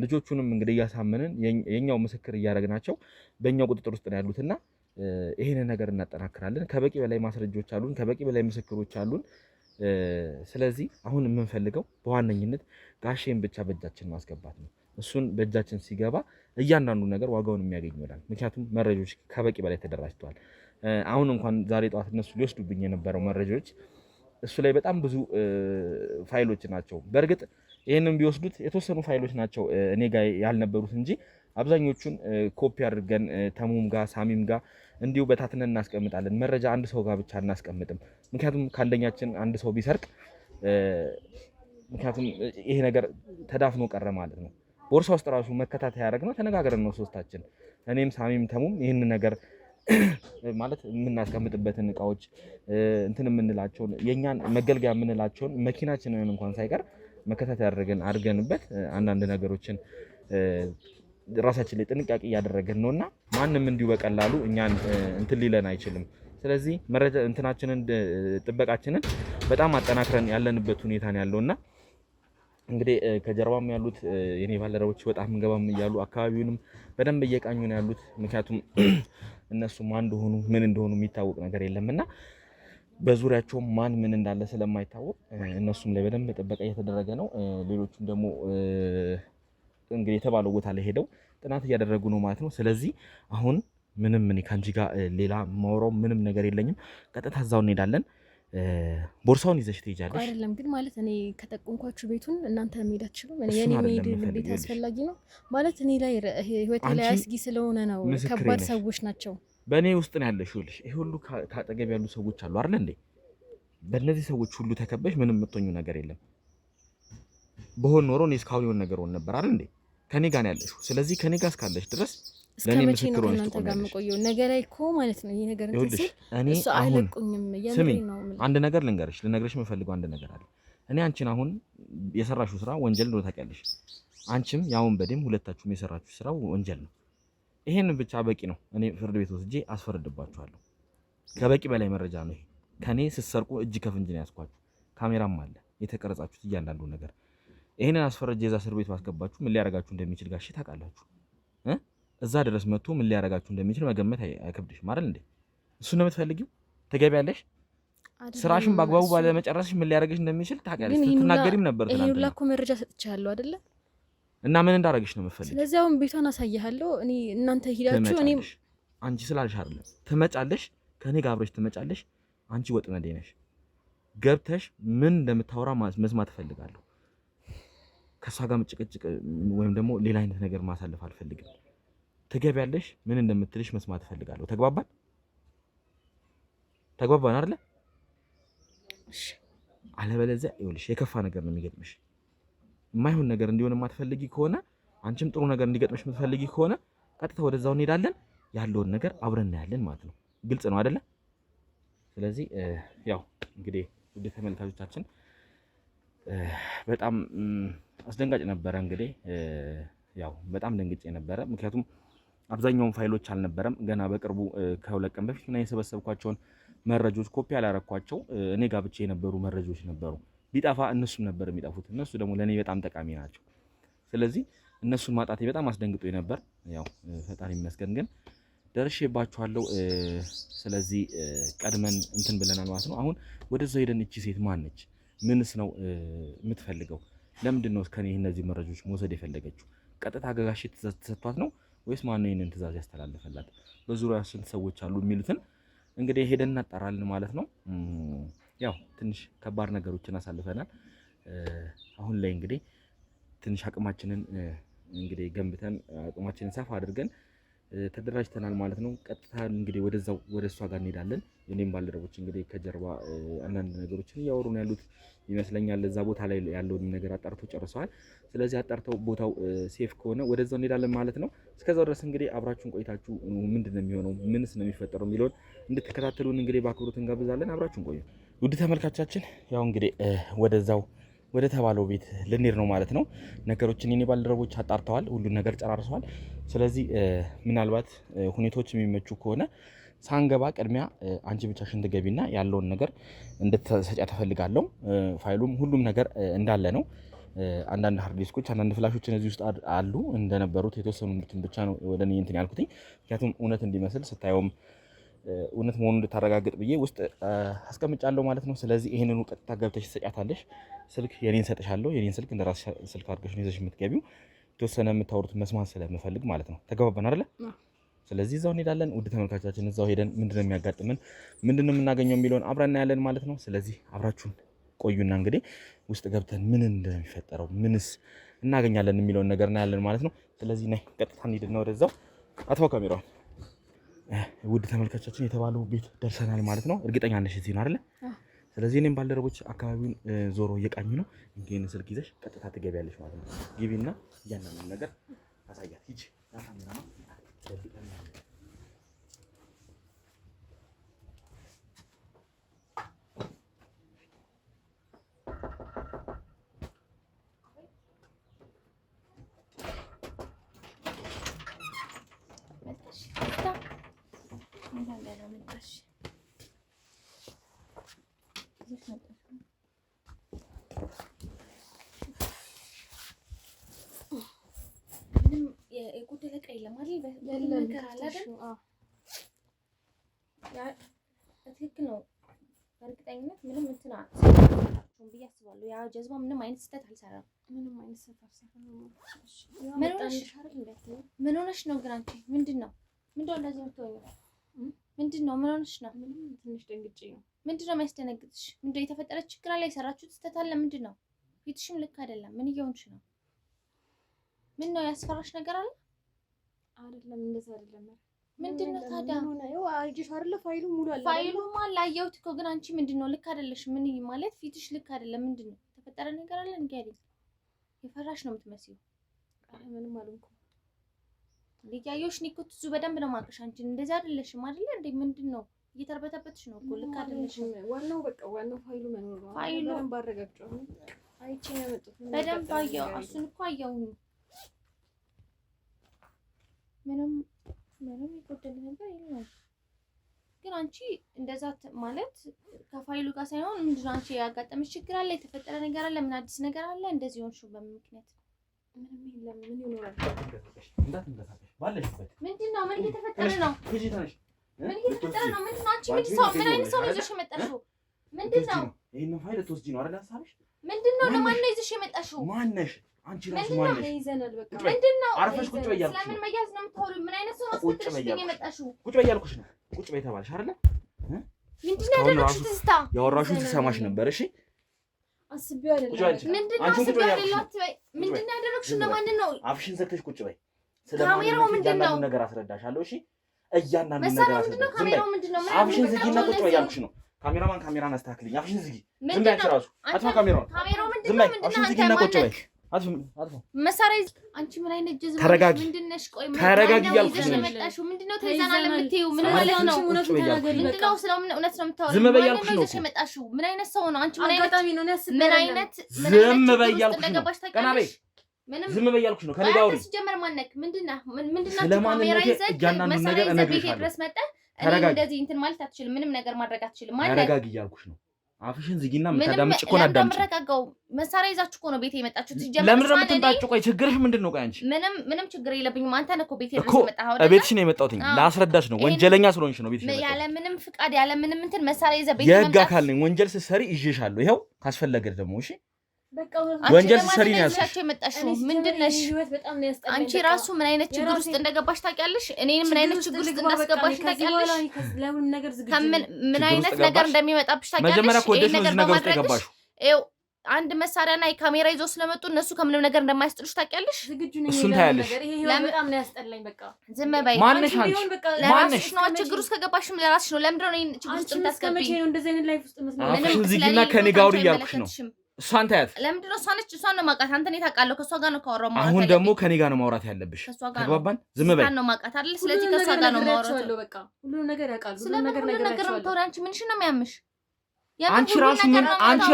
ልጆቹንም እንግዲህ እያሳመንን የኛው ምስክር እያደረግናቸው በእኛው ቁጥጥር ውስጥ ነው ያሉትና ይሄንን ነገር እናጠናክራለን። ከበቂ በላይ ማስረጃዎች አሉን፣ ከበቂ በላይ ምስክሮች አሉን። ስለዚህ አሁን የምንፈልገው በዋነኝነት ጋሼን ብቻ በእጃችን ማስገባት ነው። እሱን በእጃችን ሲገባ እያንዳንዱ ነገር ዋጋውን የሚያገኝ ይሆናል። ምክንያቱም መረጃዎች ከበቂ በላይ ተደራጅተዋል። አሁን እንኳን ዛሬ ጠዋት እነሱ ሊወስዱብኝ የነበረው መረጃዎች እሱ ላይ በጣም ብዙ ፋይሎች ናቸው። በእርግጥ ይህንን ቢወስዱት የተወሰኑ ፋይሎች ናቸው እኔ ጋር ያልነበሩት እንጂ አብዛኞቹን ኮፒ አድርገን ተሙም ጋር ሳሚም ጋር እንዲሁ በታትነን እናስቀምጣለን። መረጃ አንድ ሰው ጋር ብቻ እናስቀምጥም። ምክንያቱም ከአንደኛችን አንድ ሰው ቢሰርቅ ምክንያቱም ይሄ ነገር ተዳፍኖ ቀረ ማለት ነው። ቦርሳ ውስጥ ራሱ መከታተያ ያደረግነው ተነጋግረን ነው ሶስታችን፣ እኔም ሳሚም ተሙም ይህን ነገር ማለት የምናስቀምጥበትን እቃዎች እንትን የምንላቸውን የኛን መገልገያ የምንላቸውን መኪናችንን እንኳን ሳይቀር መከታተያ አድርገንበት አንዳንድ ነገሮችን ራሳችን ላይ ጥንቃቄ እያደረገን ነውና ማንም እንዲሁ በቀላሉ እኛን እንትን ሊለን አይችልም። ስለዚህ መረጃ እንትናችንን ጥበቃችንን በጣም አጠናክረን ያለንበት ሁኔታ ነው ያለውና እንግዲህ ከጀርባም ያሉት የኔ ባልደረቦች በጣም እንገባም እያሉ አካባቢውንም በደንብ እየቃኙ ነው ያሉት። ምክንያቱም እነሱ ማን እንደሆኑ ምን እንደሆኑ የሚታወቅ ነገር የለምና በዙሪያቸው ማን ምን እንዳለ ስለማይታወቅ እነሱም ላይ በደንብ ጥበቃ እየተደረገ ነው። ሌሎቹም ደግሞ እንግዲህ የተባለው ቦታ ላይ ሄደው ጥናት እያደረጉ ነው ማለት ነው። ስለዚህ አሁን ምንም እኔ ካንቺ ጋር ሌላ ማውራው ምንም ነገር የለኝም። ቀጥታ እዛው እንሄዳለን። ቦርሳውን ይዘሽ ትሄጃለሽ። አይደለም ግን ማለት እኔ ከጠቆምኳችሁ ቤቱን እናንተ መሄድ አትችሉም። የኔ መሄድ ቤት አስፈላጊ ነው ማለት እኔ ላይ ህይወቴ ላይ አስጊ ስለሆነ ነው። ከባድ ሰዎች ናቸው። በእኔ ውስጥ ነው ያለሽ። ይኸውልሽ ይሄ ሁሉ ካጠገብ ያሉ ሰዎች አሉ አይደል እንዴ? በእነዚህ ሰዎች ሁሉ ተከበሽ ምንም የምትሆኙ ነገር የለም። በሆን ኖሮ እኔ እስካሁን የሆነ ነገር ሆነ ነበር አይደል እንዴ? ከኔ ጋር ነው ያለሽው። ስለዚህ ከኔ ጋር እስካለሽ ድረስ ለኔ ምስክር ሆነሽ ትቆያለሽ። ነገ ላይ እኮ ማለት ነው ይሄ ነገር እንትን እኔ አሁን ስሚ፣ አንድ ነገር ልነግርሽ የምፈልገው አንድ ነገር አለ። እኔ አንቺን አሁን የሰራሽው ስራ ወንጀል ነው ታውቂያለሽ። አንቺም ያውን በደም ሁለታችሁም የሰራችሁ ስራ ወንጀል ነው። ይሄን ብቻ በቂ ነው። እኔ ፍርድ ቤት ወስጄ አስፈርድባችኋለሁ። ከበቂ በላይ መረጃ ነው ይሄ። ከኔ ስትሰርቁ እጅ ከፍንጅ ነው ያስኳችሁ። ካሜራም አለ የተቀረጻችሁት እያንዳንዱ ነገር። ይሄንን አስፈርጄ እዛ እስር ቤት ባስገባችሁ ምን ሊያረጋችሁ እንደሚችል ጋሼ ታውቃላችሁ። እዛ ድረስ መጥቶ ምን ሊያረጋችሁ እንደሚችል መገመት አይከብድሽም አይደል እንዴ? እሱ ነው የምትፈልጊው? ትገቢያለሽ። ስራሽን በአግባቡ ባለመጨረስሽ ምን ሊያረጋሽ እንደሚችል ታውቂያለሽ። ትናገሪም ነበር ትናንትና። ይሄን ሁላ እኮ መረጃ ሰጥቻለሁ አይደለ? እና ምን እንዳረጋሽ ነው የምትፈልጊው? ስለዚህ አሁን ቤቷን አሳያለሁ። እኔ እናንተ ሄዳችሁ እኔ አንቺ ስላልሽ አይደለም ትመጫለሽ፣ ከኔ ጋር አብረሽ ትመጫለሽ። አንቺ ወጥመዴ ነሽ። ገብተሽ ምን እንደምታወራ መስማት እፈልጋለሁ። ከሷ ጋር መጭቅጭቅ ወይም ደግሞ ሌላ አይነት ነገር ማሳለፍ አልፈልግም። ትገቢያለሽ፣ ምን እንደምትልሽ መስማት እፈልጋለሁ። ተግባባን አይደለ? እሺ። አለበለዚያ ይኸውልሽ የከፋ ነገር ነው የሚገጥምሽ። የማይሆን ነገር እንዲሆን የማትፈልጊ ከሆነ አንቺም ጥሩ ነገር እንዲገጥምሽ የምትፈልጊ ከሆነ ቀጥታ ወደዛው እንሄዳለን። ያለውን ነገር አብረን እናያለን ማለት ነው። ግልጽ ነው አይደለ? ስለዚህ ያው እንግዲህ ውድ ተመልካቾቻችን በጣም አስደንጋጭ ነበረ። እንግዲህ ያው በጣም ደንግጬ ነበረ። ምክንያቱም አብዛኛውን ፋይሎች አልነበረም ገና በቅርቡ ከሁለት ቀን በፊት ምናምን የሰበሰብኳቸውን መረጃዎች ኮፒ ያላረኳቸው እኔ ጋር ብቻ የነበሩ መረጃዎች ነበሩ። ቢጠፋ እነሱም ነበር የሚጠፉት። እነሱ ደግሞ ለኔ በጣም ጠቃሚ ናቸው። ስለዚህ እነሱን ማጣቴ በጣም አስደንግጦኝ ነበር። ያው ፈጣሪ ይመስገን ግን ደርሼባችኋለሁ። ስለዚህ ቀድመን እንትን ብለናል ማለት ነው። አሁን ወደዛው ሄደን እቺ ሴት ማን ነች? ምንስ ነው የምትፈልገው? ለምንድን ነው ከኔ እነዚህ መረጃዎች መውሰድ የፈለገችው? ቀጥታ ገጋሽ ተሰጥቷት ነው ወይስ ማን ነው ይሄንን ትዕዛዝ ያስተላልፈላት? በዙሪያው ስንት ሰዎች አሉ የሚሉትን እንግዲህ ሄደን እናጣራለን ማለት ነው። ያው ትንሽ ከባድ ነገሮችን አሳልፈናል። አሁን ላይ እንግዲህ ትንሽ አቅማችንን እንግዲህ ገንብተን አቅማችንን ሰፋ አድርገን ተደራጅተናል ማለት ነው። ቀጥታ እንግዲህ ወደዛው ወደሷ ጋር እንሄዳለን። እኔም ባልደረቦች እንግዲህ ከጀርባ አንዳንድ ነገሮችን እያወሩ ነው ያሉት ይመስለኛል። እዛ ቦታ ላይ ያለውን ነገር አጣርተው ጨርሰዋል። ስለዚህ አጣርተው ቦታው ሴፍ ከሆነ ወደዛው እንሄዳለን ማለት ነው። እስከዛው ድረስ እንግዲህ አብራችሁን ቆይታችሁ ምንድነው የሚሆነው ምንስ ነው የሚፈጠረው የሚለውን እንድትከታተሉን እንግዲህ በአክብሮት እንጋብዛለን። አብራችሁን ቆዩ ውድ ተመልካቾቻችን። ያው እንግዲህ ወደዛው ወደ ተባለው ቤት ልንሄድ ነው ማለት ነው። ነገሮችን የኔ ባልደረቦች አጣርተዋል፣ ሁሉን ነገር ጨራርሰዋል። ስለዚህ ምናልባት ሁኔታዎች የሚመቹ ከሆነ ሳንገባ ቅድሚያ አንቺ ብቻሽን ትገቢና ያለውን ነገር እንድትሰጫ ተፈልጋለሁ። ፋይሉም ሁሉም ነገር እንዳለ ነው። አንዳንድ ሃርድ ዲስኮች አንዳንድ ፍላሾችን እዚህ ውስጥ አሉ እንደነበሩት የተወሰኑ ብቻ ነው ወደ እኔ እንትን ያልኩትኝ። ምክንያቱም እውነት እንዲመስል ስታየውም እውነት መሆኑን እንድታረጋግጥ ብዬ ውስጥ አስቀምጫለሁ ማለት ነው። ስለዚህ ይሄንኑ ቀጥታ ገብተሽ ትሰጫታለሽ። ስልክ የኔን ሰጥሻለሁ። የኔን ስልክ እንደራስሽ ስልክ አድርገሽ ነው ይዘሽ የምትገቢው። የተወሰነ የምታወሩት መስማት ስለምፈልግ ማለት ነው። ተገባባን አይደለ? ስለዚህ እዛው እንሄዳለን። ውድ ተመልካቾቻችን እዛው ሄደን ምንድነው የሚያጋጥመን ምንድነው የምናገኘው የሚለውን አብረን እናያለን ማለት ነው። ስለዚህ አብራችሁን ቆዩና እንግዲህ ውስጥ ገብተን ምን እንደሚፈጠረው ምንስ እናገኛለን የሚለውን ነገር እናያለን ማለት ነው። ስለዚህ ነይ ቀጥታ እንሂድና ወደዛው አጥፋው ካሜራውን። ውድ ተመልካቾቻችን የተባለው ቤት ደርሰናል ማለት ነው። እርግጠኛ ነሽ እዚህ ነው አይደለ? ስለዚህ እኔም ባልደረቦች አካባቢውን ዞሮ እየቃኙ ነው። እንግዲህ ስልክ ይዘሽ ቀጥታ ትገቢያለሽ ማለት ነው። ግቢና እያንዳንዱን ነገር አሳያት። ሂጂ ካሜራ ነው የጎደለ ቀይ ለማለት ነገር አለ አይደል? ትክክል ነው። በእርግጠኝነት ምንም እንትና ሰጣችሁን ብዬ አስባለሁ። ያ ጀዝባ ምንም አይነት ስህተት አልሰራም። ምንም አይነት ስህተት አልሰራም። ምን ሆነሽ ነው ግን አንቺ? ምንድነው እንደዚህ የምትሆኚው? ምንድነው? ምን ሆነሽ ነው? ምንም ትንሽ ደንግጬ ነው። ምንድነው የሚያስደነግጥሽ? ምንድነው የተፈጠረ ችግር አለ? የሰራችሁት ስህተት አለ? ምንድነው? ፊትሽም ልክ አይደለም። ምን እየሆንሽ ነው? ምን ነው ያስፈራሽ ነገር አለ? አይደለም እንደዛ አይደለም። ምንድነው ታዲያ? ነው አልጅሽ አይደለ? ፋይሉ ሙሉ አለ። ፋይሉማ አላየሁት እኮ ግን አንቺ ምንድነው ልክ አይደለሽ? ምን ማለት ፊትሽ ልክ አይደለም። ምንድነው የተፈጠረ ነገር አለ? እንግዲህ የፈራሽ ነው የምትመስዪው። አረ ምንም አልሆንኩም። ሊያየውሽ ነው እኮ ትዙ በደንብ ነው የማውቅሽ። አንቺ እንደዛ አይደለሽም አይደለ እንዴ? ምንድነው እየተርበተበትሽ ነው እኮ ልክ አይደለሽም። ዋናው በቃ ዋናው ፋይሉ መኖር ነው። ፋይሉ ባረጋግጠው አይቼ ነው የመጣሁት። በደንብ አየሁ። እሱን እኮ አየሁኝ። ምንም የጎደለ ነገር የለም። ግን አንቺ እንደዛ ማለት ከፋይሉ ጋር ሳይሆን ምንድነው አንቺ ያጋጠመሽ ችግር አለ? የተፈጠረ ነገር አለ? ምን አዲስ ነገር አለ? እንደዚህ ሆንሽ በምን ምክንያት? ምንም የለም። ምን ይኖራል? እንዳትንቀሳቀሽ ባለሽበት። ምንድነው? ምን እየተፈጠረ ነው? ምን እየተፈጠረ ነው? ምንድነው? አንቺ ምን አይነት ሰው ነው ይዘሽ የመጣሽው? ምንድነው? ይሄን ፋይል ትወስጂ ነው አይደል ሐሳብሽ? ምንድነው? ለማን ነው ይዘሽ የመጣሽው? ማነሽ? አንቺ ራሱ ማነሽ? ይዘናል በቃ። ምንድነው? አርፈሽ ቁጭ በይ ያልኩሽ። ለምን መያዝ ነው የምታወሪው? ምን አይነት ሰው አስፈጥረሽ ነው የመጣሽው? ቁጭ በይ ያልኩሽ ነው። ቁጭ በይ ተባልሽ አይደል? ምንድነው ያደረግሽው? ትስታ ያወራሽው ትሰማሽ ነበር። እሺ አስቢው አይደለም። ምንድነው አስቢው አይደለም። ምንድነው ያደረግሽው? ለማን ነው? አፍሽን ዘግተሽ ቁጭ በይ። ካሜራው ምንድነው? ነገር አስረዳሻለሁ። እሺ እያንዳንዱ ነገር አስረዳሽ። ካሜራው ምንድነው? አፍሽን ዝጊና ቁጭ በይ ያልኩሽ ነው። ካሜራማን ካሜራን አስተካክልኝ። አፍሽን ዝጊ። ዝም በይ አንቺ ራሱ አጥፋ ካሜራውን። ካሜራው ምንድነው? አፍሽን ዝጊና ቁጭ በይ። አጥፎ መሳሪያ አንቺ ምን አይነት ጀዝም ምንድነሽ? ቆይ ተረጋጊ እያልኩሽ ነው የመጣሽው። ምንድነው ተይዛናል የምትይው? ምን ማለት ነው? ምንድነው ስለምን እውነት ነው የምታወሪው? ዝም በይ እያልኩሽ ነው የመጣሽው። ምን አይነት ሰው ነው አንቺ? ምን አይነት ዝም በይ እያልኩሽ ነው። ቀና በይ። ዝም በይ እያልኩሽ ነው። ከኔ ጋር አውሪ። ሲጀመር ማነክ ምንድነው ካሜራ ይዘህ መሳሪያ ይዘህ ቤቴ ድረስ መጣህ። እኔ እንደዚህ እንትን ማለት አትችልም። ምንም ነገር ማድረግ አትችልም። ማነክ? ተረጋጊ እያልኩሽ ነው። አፍሽን ዝጊና መታዳምጭ እኮ ነው። አዳምጪ። ተረጋጋው። መሳሪያ ይዛችሁ እኮ ነው ቤቴ የመጣችሁት። ሲጀመር ለምን ነው የምትንጣጩ? ቆይ ችግርሽ ምንድነው? ቆይ አንቺ ምንም ችግር የለብኝም። አንተ ነህ እኮ ቤቴ ድረስ የመጣኸው አይደል? ቤትሽ ነው የመጣሁት። ላስረዳሽ ነው። ወንጀለኛ ስለሆንሽ ነው ቤትሽ የመጣሁት። ያለ ምንም ፍቃድ ያለ ምንም እንትን መሳሪያ ይዘህ ቤቴ የህግ አካል ነኝ። ወንጀል ስትሰሪ ይዤሻለሁ። ይኸው ካስፈለገ ደግሞ እሺ ወንጀል ስትሰሪ ነው ያልኩሽ። ምንድነሽ? አንቺ ራሱ ምን አይነት ችግር ውስጥ እንደገባሽ ታውቂያለሽ? እኔን ምን አይነት ችግር ውስጥ እንዳስገባሽ ታውቂያለሽ? ምን አይነት ነገር እንደሚመጣብሽ ታውቂያለሽ? መጀመሪያ እኮ ወደሽ ነው እዚህ ነገር ውስጥ የገባሽው። ይኸው አንድ መሳሪያና የካሜራ ይዞ ስለመጡ እነሱ ከምንም ነገር እንደማያስጥሉሽ ታውቂያለሽ? እሱን ታያለሽ። በጣም ነው ያስጠላኝ። በቃ ዝም በይ። ማንሽ አንቺ ለራስሽ ነው ችግር ውስጥ ከገባሽም ለራስሽ ነው። ለምንድን ነው እኔን ችግር ውስጥ የምታስገቢኝ? አፍሽን ዝጊና ከኔ ጋር አውሪ እያልኩሽ ነው። እሷን ታያት። ለምንድን ነው እሷን ነው የማውቃት። አንተ እኔ ታውቃለህ። ከእሷ ጋር ነው ካወራሁ ማውራት። አሁን ደግሞ ከኔ ጋር ነው ማውራት ያለብሽ። ተግባባን? ዝም በይ። ነው የማውቃት አይደል? ስለዚህ ከእሷ ጋር ነው ማውራት። በቃ ሁሉ ነገር ያውቃሉ። ሁሉ ነገር ነው የምታወሪው። አንቺ ምንሽን ነው የሚያምሽ? አንቺ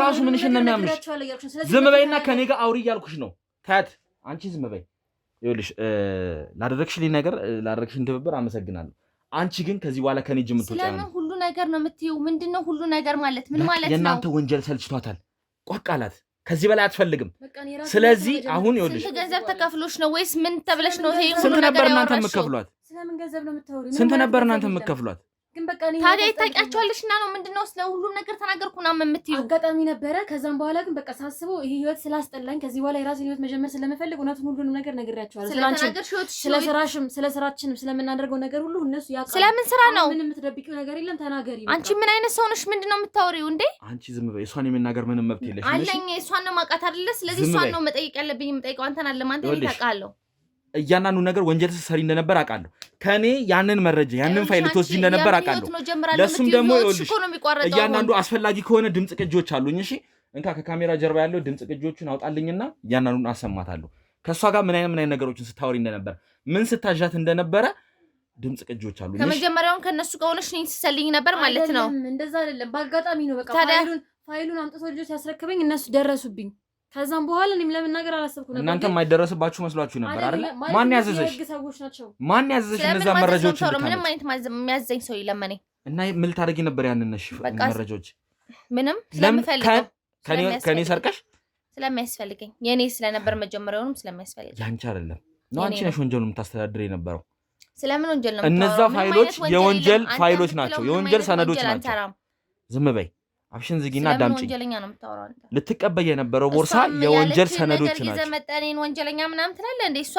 ራሱ ምንሽን ነው የሚያምሽ? ዝም በይና ከኔ ጋር አውሪ እያልኩሽ ነው። ታያት። አንቺ ዝም በይ። ይኸውልሽ ላደረግሽልኝ ነገር ላደረግሽልኝ ትብብር አመሰግናለሁ። አንቺ ግን ከዚህ በኋላ ከኔ እጅ የምትወጪ ነው። ስለምን ሁሉ ነገር ነው የምትይው? ምንድነው ሁሉ ነገር ማለት ምን ማለት ነው? የእናንተ ወንጀል ሰልችቷታል። ቋቃላት ከዚህ በላይ አትፈልግም። ስለዚህ አሁን ይኸውልሽ ስንት ገንዘብ ተከፍሎሽ ነው ወይስ ምን ተብለሽ ነው? ይሄ ስንት ነበር እናንተ የምትከፍሏት? ስለምን ገንዘብ ነው የምታወሪው? ስንት ነበር እናንተ የምትከፍሏት? ግን በቃ እኔ ታዲያ ታውቂያቸዋለሽ እና ነው ምንድነው ስለ ሁሉም ነገር ተናገርኩ እና የምትይው አጋጣሚ ነበረ። ከዛም በኋላ ግን በቃ ሳስበው ይሄ ህይወት ስላስጠላኝ ከዚህ በኋላ የራሴን ህይወት መጀመር ስለምፈልግ እውነቱን ሁሉንም ነገር ነግሬያቸዋለሁ። ስለ ስራችንም ስለምናደርገው ነገር ሁሉ እነሱ ያውቃሉ። ስለምን ስራ ነው? ምንም የምትደብቂው ነገር የለም። ተናገሪ። አንቺ ምን አይነት ሰው ነሽ? ምንድነው የምታወሪው እንዴ? አንቺ ዝም በይ። እሷን የመናገር ምንም መብት የለሽም። አለኝ። እሷን ነው ማውቃት አይደለ? ስለዚህ እሷን ነው መጠየቅ ያለብኝ። የምጠይቀው አንተን አለ ማንተ ታውቃለህ። እያንዳንዱ ነገር ወንጀል ስትሰሪ እንደነበር አውቃለሁ። ከኔ ያንን መረጃ ያንን ፋይል ትወስጂ እንደነበር አውቃለሁ። ለሱም ደግሞ ይኸውልሽ እያንዳንዱ አስፈላጊ ከሆነ ድምጽ ቅጂዎች አሉኝ። እሺ እንካ ከካሜራ ጀርባ ያለው ድምጽ ቅጂዎቹን አውጣልኝና እያንዳንዱን አሰማታለሁ። ከሷ ጋር ምን አይነት ነገሮችን ስታወሪ እንደነበር ምን ስታዣት እንደነበረ ድምጽ ቅጂዎች አሉኝ። ከመጀመሪያውን ከነሱ ጋር ሆነሽ ነኝ ሲሰልኝ ነበር ማለት ነው። እንደዛ አይደለም፣ በአጋጣሚ ነው። በቃ ፋይሉን አምጥቶ ልጆች ያስረክበኝ እነሱ ደረሱብኝ። ከዛም በኋላ እኔም ለመናገር አላሰብኩ ነበር። እናንተ የማይደረስባችሁ መስሏችሁ ነበር አይደል? ማን ያዘዘሽ? ሰዎች ናቸው። ማን ያዘዘሽ? እነዛ መረጃዎች ምንም አይነት የሚያዘኝ ሰው የለም። እኔ እና ምን ልታደርጊ ነበር ያንን ነሽ መረጃዎች? ምንም ስለምፈልገው ከኔ ሰርቀሽ ስለሚያስፈልገኝ የኔ ስለነበር መጀመሪያውንም ስለሚያስፈልገኝ ያንቺ አይደለም ነው። አንቺ ነሽ ወንጀሉን የምታስተዳድር የነበረው። ስለምን ወንጀል ነው? እነዛ ፋይሎች የወንጀል ፋይሎች ናቸው፣ የወንጀል ሰነዶች ናቸው። ዝም በይ። አፍሽን ዝጊና አዳምጪኝ። ወንጀለኛ ነው የምታወራው አንተ። ልትቀበይ የነበረው ቦርሳ የወንጀል ሰነዶች ናቸው። ዘመጠኔን ወንጀለኛ ምናምን ትላለህ እንዴ? እሷ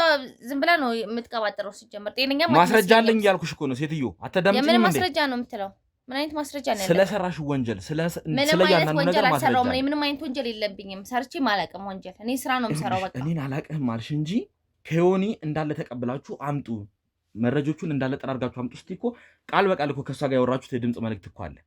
ዝም ብላ ነው የምትቀባጥረው። ሲጀመር ጤነኛ ማስረጃ አለኝ እያልኩሽ እኮ ነው ሴትዮ። አትዳምጪኝ እንዴ? የምን ማስረጃ ነው የምትለው? ምን አይነት ማስረጃ ነው ያለው? ስለሰራሽ ወንጀል ስለያናኑ ነገር ማስረጃ። ምንም አይነት ወንጀል የለብኝም። ሰርቼ ማላቅም ወንጀል። እኔ ስራ ነው የምሰራው። በቃ እኔን አላቅህም ማልሽ እንጂ ከዮኒ እንዳለ ተቀብላችሁ አምጡ፣ መረጆቹን እንዳለ ጠራርጋችሁ አምጡ። እስቲ እኮ ቃል በቃል እኮ ከሷ ጋር ያወራችሁት የድምጽ መልእክት እኮ አለ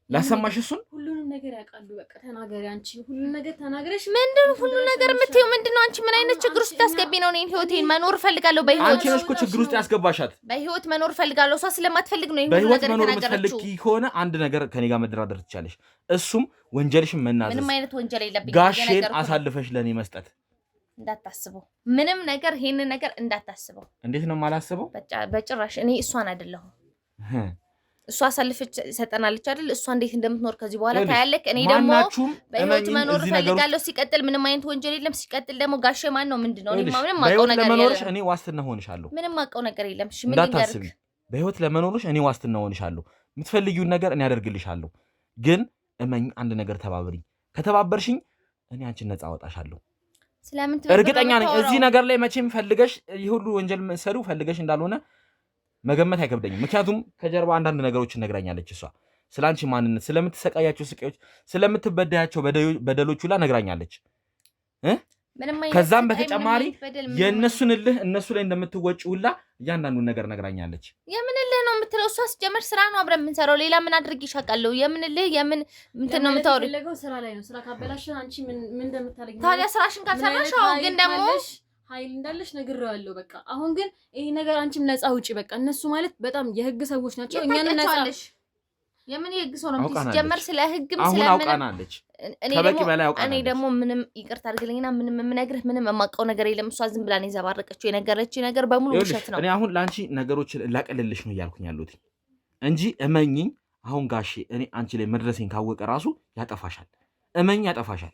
ላሰማሽ። እሱን ሁሉንም ነገር ያውቃሉ። በቃ ተናገሪ አንቺ፣ ሁሉንም ነገር ተናገረሽ። ምንድን ሁሉ ነገር የምትይው ምንድነው? አንቺ ምን አይነት ችግር ውስጥ ታስገቢ ነው? እኔን ህይወቴን መኖር ፈልጋለሁ። በህይወት አንቺ ነሽ እኮ ችግር ውስጥ ያስገባሻት። በህይወት መኖር ፈልጋለሁ። እሷ ስለማትፈልግ ነው ይሄን ነገር በህይወት መኖር የተናገረችው። የምትፈልጊ ከሆነ አንድ ነገር ከኔ ጋር መደራደር ትቻለሽ። እሱም ወንጀልሽን መናዘዝ። ምንም አይነት ወንጀል የለብኝም። ጋሼን አሳልፈሽ ለኔ መስጠት እንዳታስበው። ምንም ነገር ይሄንን ነገር እንዳታስበው። እንዴት ነው የማላስበው? በጭራሽ። እኔ እሷን አይደለሁም። እሷ አሳልፈች ሰጠናለች አይደል? እሷ እንዴት እንደምትኖር ከዚህ በኋላ ታያለክ። እኔ ደግሞ በህይወት መኖር ፈልጋለሁ። ሲቀጥል ምንም አይነት ወንጀል የለም። ሲቀጥል ደግሞ ጋሼ ማን ነው ምንድነው? እኔ ምንም አውቀው ነገር የለም። እኔ ዋስትና ሆንሻለሁ። ምንም አውቀው ነገር የለም። እሺ ምን እንዳታስቢ። በህይወት ለመኖርሽ እኔ ዋስትና ሆንሻለሁ። የምትፈልጊውን ነገር እኔ አደርግልሻለሁ። ግን እመኝ፣ አንድ ነገር ተባበሪኝ። ከተባበርሽኝ እኔ አንቺን ነፃ አወጣሻለሁ። ስለምን እርግጠኛ ነኝ እዚህ ነገር ላይ መቼም ፈልገሽ ይሄ ሁሉ ወንጀል ሰሩ ፈልገሽ እንዳልሆነ መገመት አይከብደኝም። ምክንያቱም ከጀርባ አንዳንድ ነገሮችን ነግራኛለች። እሷ ስላንቺ ማንነት፣ ስለምትሰቃያቸው ስቃዮች፣ ስለምትበዳያቸው በደሎች ሁላ ነግራኛለች። ከዛም በተጨማሪ የእነሱን እልህ እነሱ ላይ እንደምትወጪ ሁላ እያንዳንዱን ነገር ነግራኛለች። የምንልህ ነው የምትለው? እሷ ሲጀመር ስራ ነው አብረን የምንሰራው። ሌላ ምን አድርግ ይሻቃለሁ? የምንልህ የምን እንትን ነው የምታወሪው? ለገው ስራ ላይ ነው። ስራ ካበላሽ አንቺ ምን እንደምታደርጊ ታዲያ ስራሽን ካልሰራሽ ግን ደግሞ ኃይል እንዳለሽ ነግሬዋለሁ። በቃ አሁን ግን ይሄ ነገር አንቺም ነፃ ውጪ። በቃ እነሱ ማለት በጣም የህግ ሰዎች ናቸው። እኛን ነፃ የምን የህግ ሰው ነው ሲጀመር? ስለ ህግም አሁን አውቃናለች። ከበቂ በላይ አውቃናለች። እኔ ደግሞ ምንም ይቅርታ አድርግልኝና ምንም የምነግርህ ምንም የማውቀው ነገር የለም። እሷ ዝም ብላ ነው የዘባረቀችው። የነገረችኝ ነገር በሙሉ ውሸት ነው። እኔ አሁን ለአንቺ ነገሮችን ላቀልልሽ ነው እያልኩኝ ያሉት እንጂ እመኝኝ። አሁን ጋሼ እኔ አንቺ ላይ መድረሴን ካወቀ ራሱ ያጠፋሻል። እመኝ ያጠፋሻል።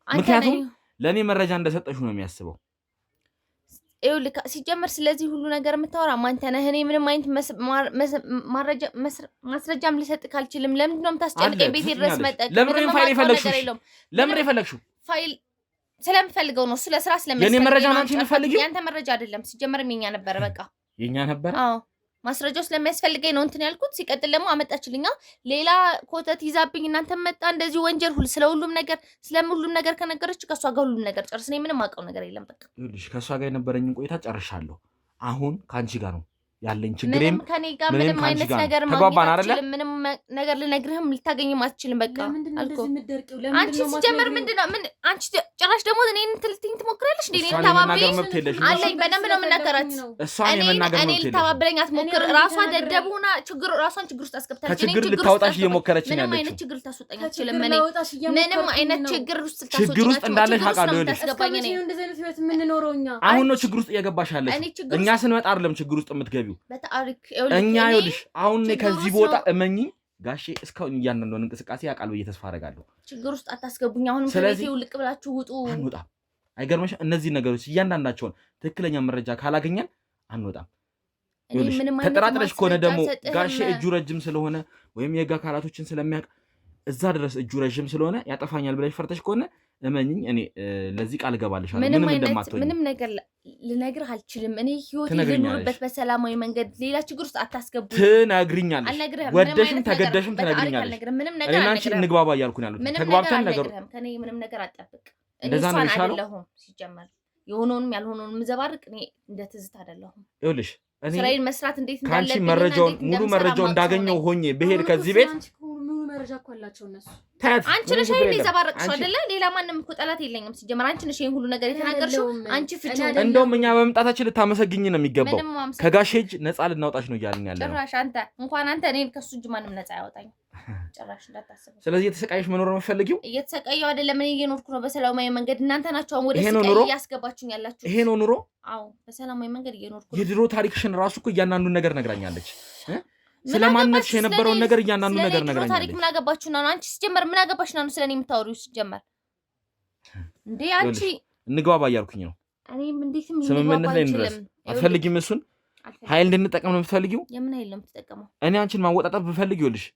ምክንያቱም ለእኔ መረጃ እንደሰጠሽው ነው የሚያስበው። ይኸውልህ ሲጀመር ስለዚህ ሁሉ ነገር የምታወራ አንተ ነህ። እኔ ምንም አይነት ማስረጃም ልሰጥህ አልችልም። ለምንድን ነው የምታስጨንቀኝ? ቤቴ ድረስ መጠቅ ለምን ፋይል የፈለግሽው? ፋይል ስለምፈልገው ነው። ስለ ስራ ስለምፈልግ የኔ መረጃ ነው አንቺ የምትፈልጊው? ያንተ መረጃ አይደለም። ሲጀመርም የኛ ነበረ። በቃ የኛ ነበረ። አዎ ማስረጃው ስለሚያስፈልገኝ ነው እንትን ያልኩት። ሲቀጥል ደግሞ አመጣችልኛ ሌላ ኮተት ይዛብኝ እናንተ መጣ እንደዚህ ወንጀል ሁሉ ስለሁሉም ነገር ከነገረች ከሷ ጋር ሁሉም ነገር ጨርስ። እኔ ምንም አውቀው ነገር የለም። በቃ ይኸውልሽ ከሷ ጋር የነበረኝን ቆይታ ጨርሻለሁ። አሁን ካንቺ ጋር ነው ያለኝ ችግሬም ምንም ከኔ ጋር ምንም አይነት ነገር ተግባባን አይደለ? ምንም ነገር ልነግርህም ልታገኝም አትችልም። በቃ አልኩ። አንቺ ሲጀመር ምንድነው? ምን አንቺ ጭራሽ ደግሞ እኔን ትልትኝ ትሞክራለሽ እንዴ? እኔን ተባብለኝ አለኝ። በደንብ ነው የምናገራት። እኔ ልታባብለኝ አትሞክር። ራሷ ደደብ ሆና ራሷን ችግር ውስጥ አስገብታለች። ከችግር ልታወጣሽ እየሞከረች ነው ያለችው። ምንም አይነት ችግር ልታስወጣኝ አትችልም። ምንም አይነት ችግር ውስጥ እንዳለሽ አውቃለሁ። አሁን ነው ችግር ውስጥ እየገባሽ ያለሽ። እኛ ስንመጣ አይደለም ችግር ውስጥ የምትገቢው በታሪክ እኛ ይኸውልሽ አሁን ከዚህ ቦታ እመኚ ጋሼ እስካሁን እያንዳንዱን እንቅስቃሴ ያውቃል ብዬ ተስፋ አደርጋለሁ። ችግር ውስጥ አታስገቡኝ። አሁን ከቤቴ ውልቅ ብላችሁ ውጡ። አንወጣም። አይገርምሽ? እነዚህ ነገሮች እያንዳንዳቸውን ትክክለኛ መረጃ ካላገኘን አንወጣም። ተጠራጥረሽ ከሆነ ደግሞ ጋሼ እጁ ረጅም ስለሆነ ወይም የህግ አካላቶችን ስለሚያውቅ እዛ ድረስ እጁ ረጅም ስለሆነ ያጠፋኛል ብለሽ ፈርተሽ ከሆነ እመኚኝ እኔ ለዚህ ቃል እገባልሻለሁ። ምንም እንደማትሆኝ ምንም ነገር ልነግርህ አልችልም። እኔ ህይወቴ ልኖርበት በሰላማዊ መንገድ ሌላ ችግር ውስጥ አታስገቡ። ትነግሪኛለሽ፣ ወደሽም ተገደሽም ትነግሪኛለሽ። እኔና አንቺ እንግባባ እያልኩ ነው ያሉት። ተግባብተን ነገሩ ከኔ ምንም ነገር አትጠብቅ። እንደዛ ነው አይደለሁም። ሲጀመር የሆነውንም ያልሆነውንም ዘባርቅ እኔ እንደ ትዝታ አይደለሁም። ይኸውልሽ እኔ ስራዬን መስራት እንዴት እንዳለብኝ ካንቺ መረጃውን ሙሉ መረጃው እንዳገኘው ሆኜ ብሄድ ከዚህ ቤት መረጃ እኮ አላቸው እነሱ። አንቺ ነሽ አይደል የዘባረቅሽው አይደለ? ሌላ ማንም እኮ ጠላት የለኝም። ሲጀመር አንቺ ነሽ ይሄን ሁሉ ነገር የተናገርሽው። አንቺ ፍቹ እንደውም እኛ በመምጣታችን ልታመሰግኝ ነው የሚገባው። ከጋሼ እጅ ነፃ ልናውጣሽ ነው እያልን ያለ ነው። ጭራሽ አንተ እንኳን አንተ እኔን ከሱ እጅ ማንም ነፃ ያወጣኝ ጭራሽ እንዳታስብ። ስለዚህ የተሰቃየሽ መኖር ነው የምትፈልጊው? እየተሰቃየው አይደለም፣ እኔ እየኖርኩ ነው በሰላማዊ መንገድ። እናንተ ናችሁ አሁን ወደ ስቃይ እያስገባችሁኝ ያላችሁ። ይሄ ነው ኑሮ? አዎ በሰላማዊ መንገድ እየኖርኩ ነው። የድሮ ታሪክሽን ራሱ እኮ እያንዳንዱን ነገር ነግራኛለች። ስለማንነትሽ የነበረውን ነገር እያንዳንዱ ነገር ነግራኛለች። ታሪክ ምን አገባችሁና ነው? አንቺ ሲጀመር ምን አገባሽና ነው ስለኔ የምታወሪው? ሲጀመር እንዴ አንቺ እንግባባ እያልኩኝ ነው። እኔም እንዴትም ስምምነት ላይ እንድረስ አትፈልጊም? እሱን ኃይል እንድንጠቀም ነው የምትፈልጊው? የምን ኃይል ነው የምትጠቀመው? እኔ አንቺን ማወጣጣት ብፈልግ ይኸውልሽ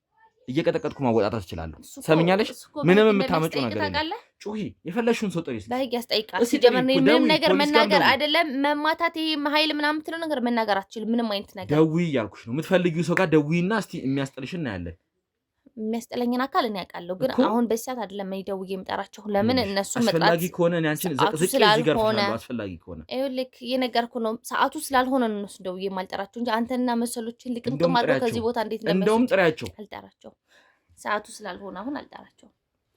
እየቀጠቀጥኩ ማወጣጣት እችላለሁ። ሰምኛለሽ? ምንም የምታመጪው ነገር የለም። ጩሂ፣ የፈለግሽውን ሰው ጥሪ። በህግ ያስጠይቃል። ሲጀመር ምንም ነገር መናገር አይደለም መማታት፣ ይሄ ኃይል ምናምን የምትለው ነገር መናገር አትችልም። ምንም አይነት ነገር ደውዪ እያልኩሽ ነው። የምትፈልጊው ሰው ጋር ደውዪና እስቲ የሚያስጠልሽን እናያለን። የሚያስጠለኝን አካል እኔ ያውቃለሁ፣ ግን አሁን በዚህ ሰዓት አይደለም እኔ ደውዬ የምጠራቸው። ለምን እነሱ መጣት አስፈላጊ ከሆነ እኔ አንቺን ዘቅዝቄ እዚህ ጋር ፈናለሁ። አስፈላጊ ከሆነ ይኸውልህ የነገርኩህ ነው። ሰዓቱ ስላልሆነ ነው እነሱ ደውዬ የማልጠራቸው እንጂ አንተና መሰሎችን ልቅምቅም አድርገው ከዚህ ቦታ እንዴት ነበር? እንደውም ጥሪያቸው። አልጠራቸው ሰዓቱ ስላልሆነ አሁን አልጠራቸው።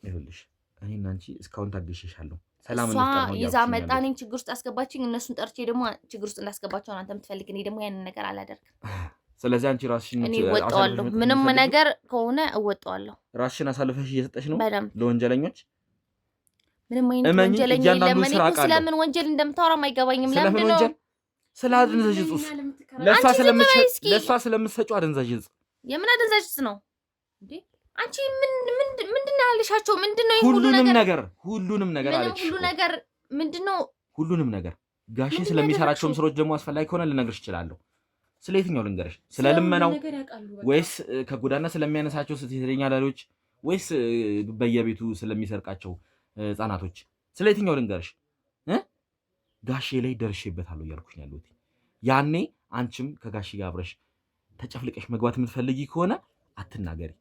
ይኸውልሽ እኔና አንቺ እስካሁን ታግሼሻለሁ። ሰላም እንድትቀር ነው ይዛ መጣ። እኔን ችግር ውስጥ አስገባችኝ። እነሱን ጠርቼ ደግሞ ችግር ውስጥ እንዳስገባቸው አንተ የምትፈልግ፣ እኔ ደግሞ ያንን ነገር አላደርግም። ስለዚህ አንቺ ራስሽን እኔ እወጣዋለሁ። ምንም ነገር ከሆነ እወጣዋለሁ። ራስሽን አሳልፈሽ እየሰጠሽ ነው ለወንጀለኞች። ምንም አይነት ወንጀለኛ የለም። እኔ ስለምን ወንጀል እንደምታወራም አይገባኝም። ለምን ነው ስለ አደንዛዥ እጽ ለእሷ ስለምትሰጪው አደንዛዥ እጽ። የምን አደንዛዥ እጽ ነው እንዴ? አንቺ ምንድነው ያልሻቸው? ምንድነው ሁሉንም ነገር አለች። ሁሉ ነገር ምንድነው? ሁሉንም ነገር ጋሼ ስለሚሰራቸውም ስሮች ደግሞ አስፈላጊ ከሆነ ልነግርሽ እችላለሁ። ስለ የትኛው ልንገርሽ? ስለ ልመናው ወይስ ከጎዳና ስለሚያነሳቸው ሴተኛ አዳሪዎች ወይስ በየቤቱ ስለሚሰርቃቸው ህጻናቶች? ስለ የትኛው ልንገርሽ? ጋሼ ላይ ደርሼበታለሁ እያልኩሽ ያለሁት። ያኔ አንቺም ከጋሼ ጋር አብረሽ ተጨፍልቀሽ መግባት የምትፈልጊ ከሆነ አትናገሪ።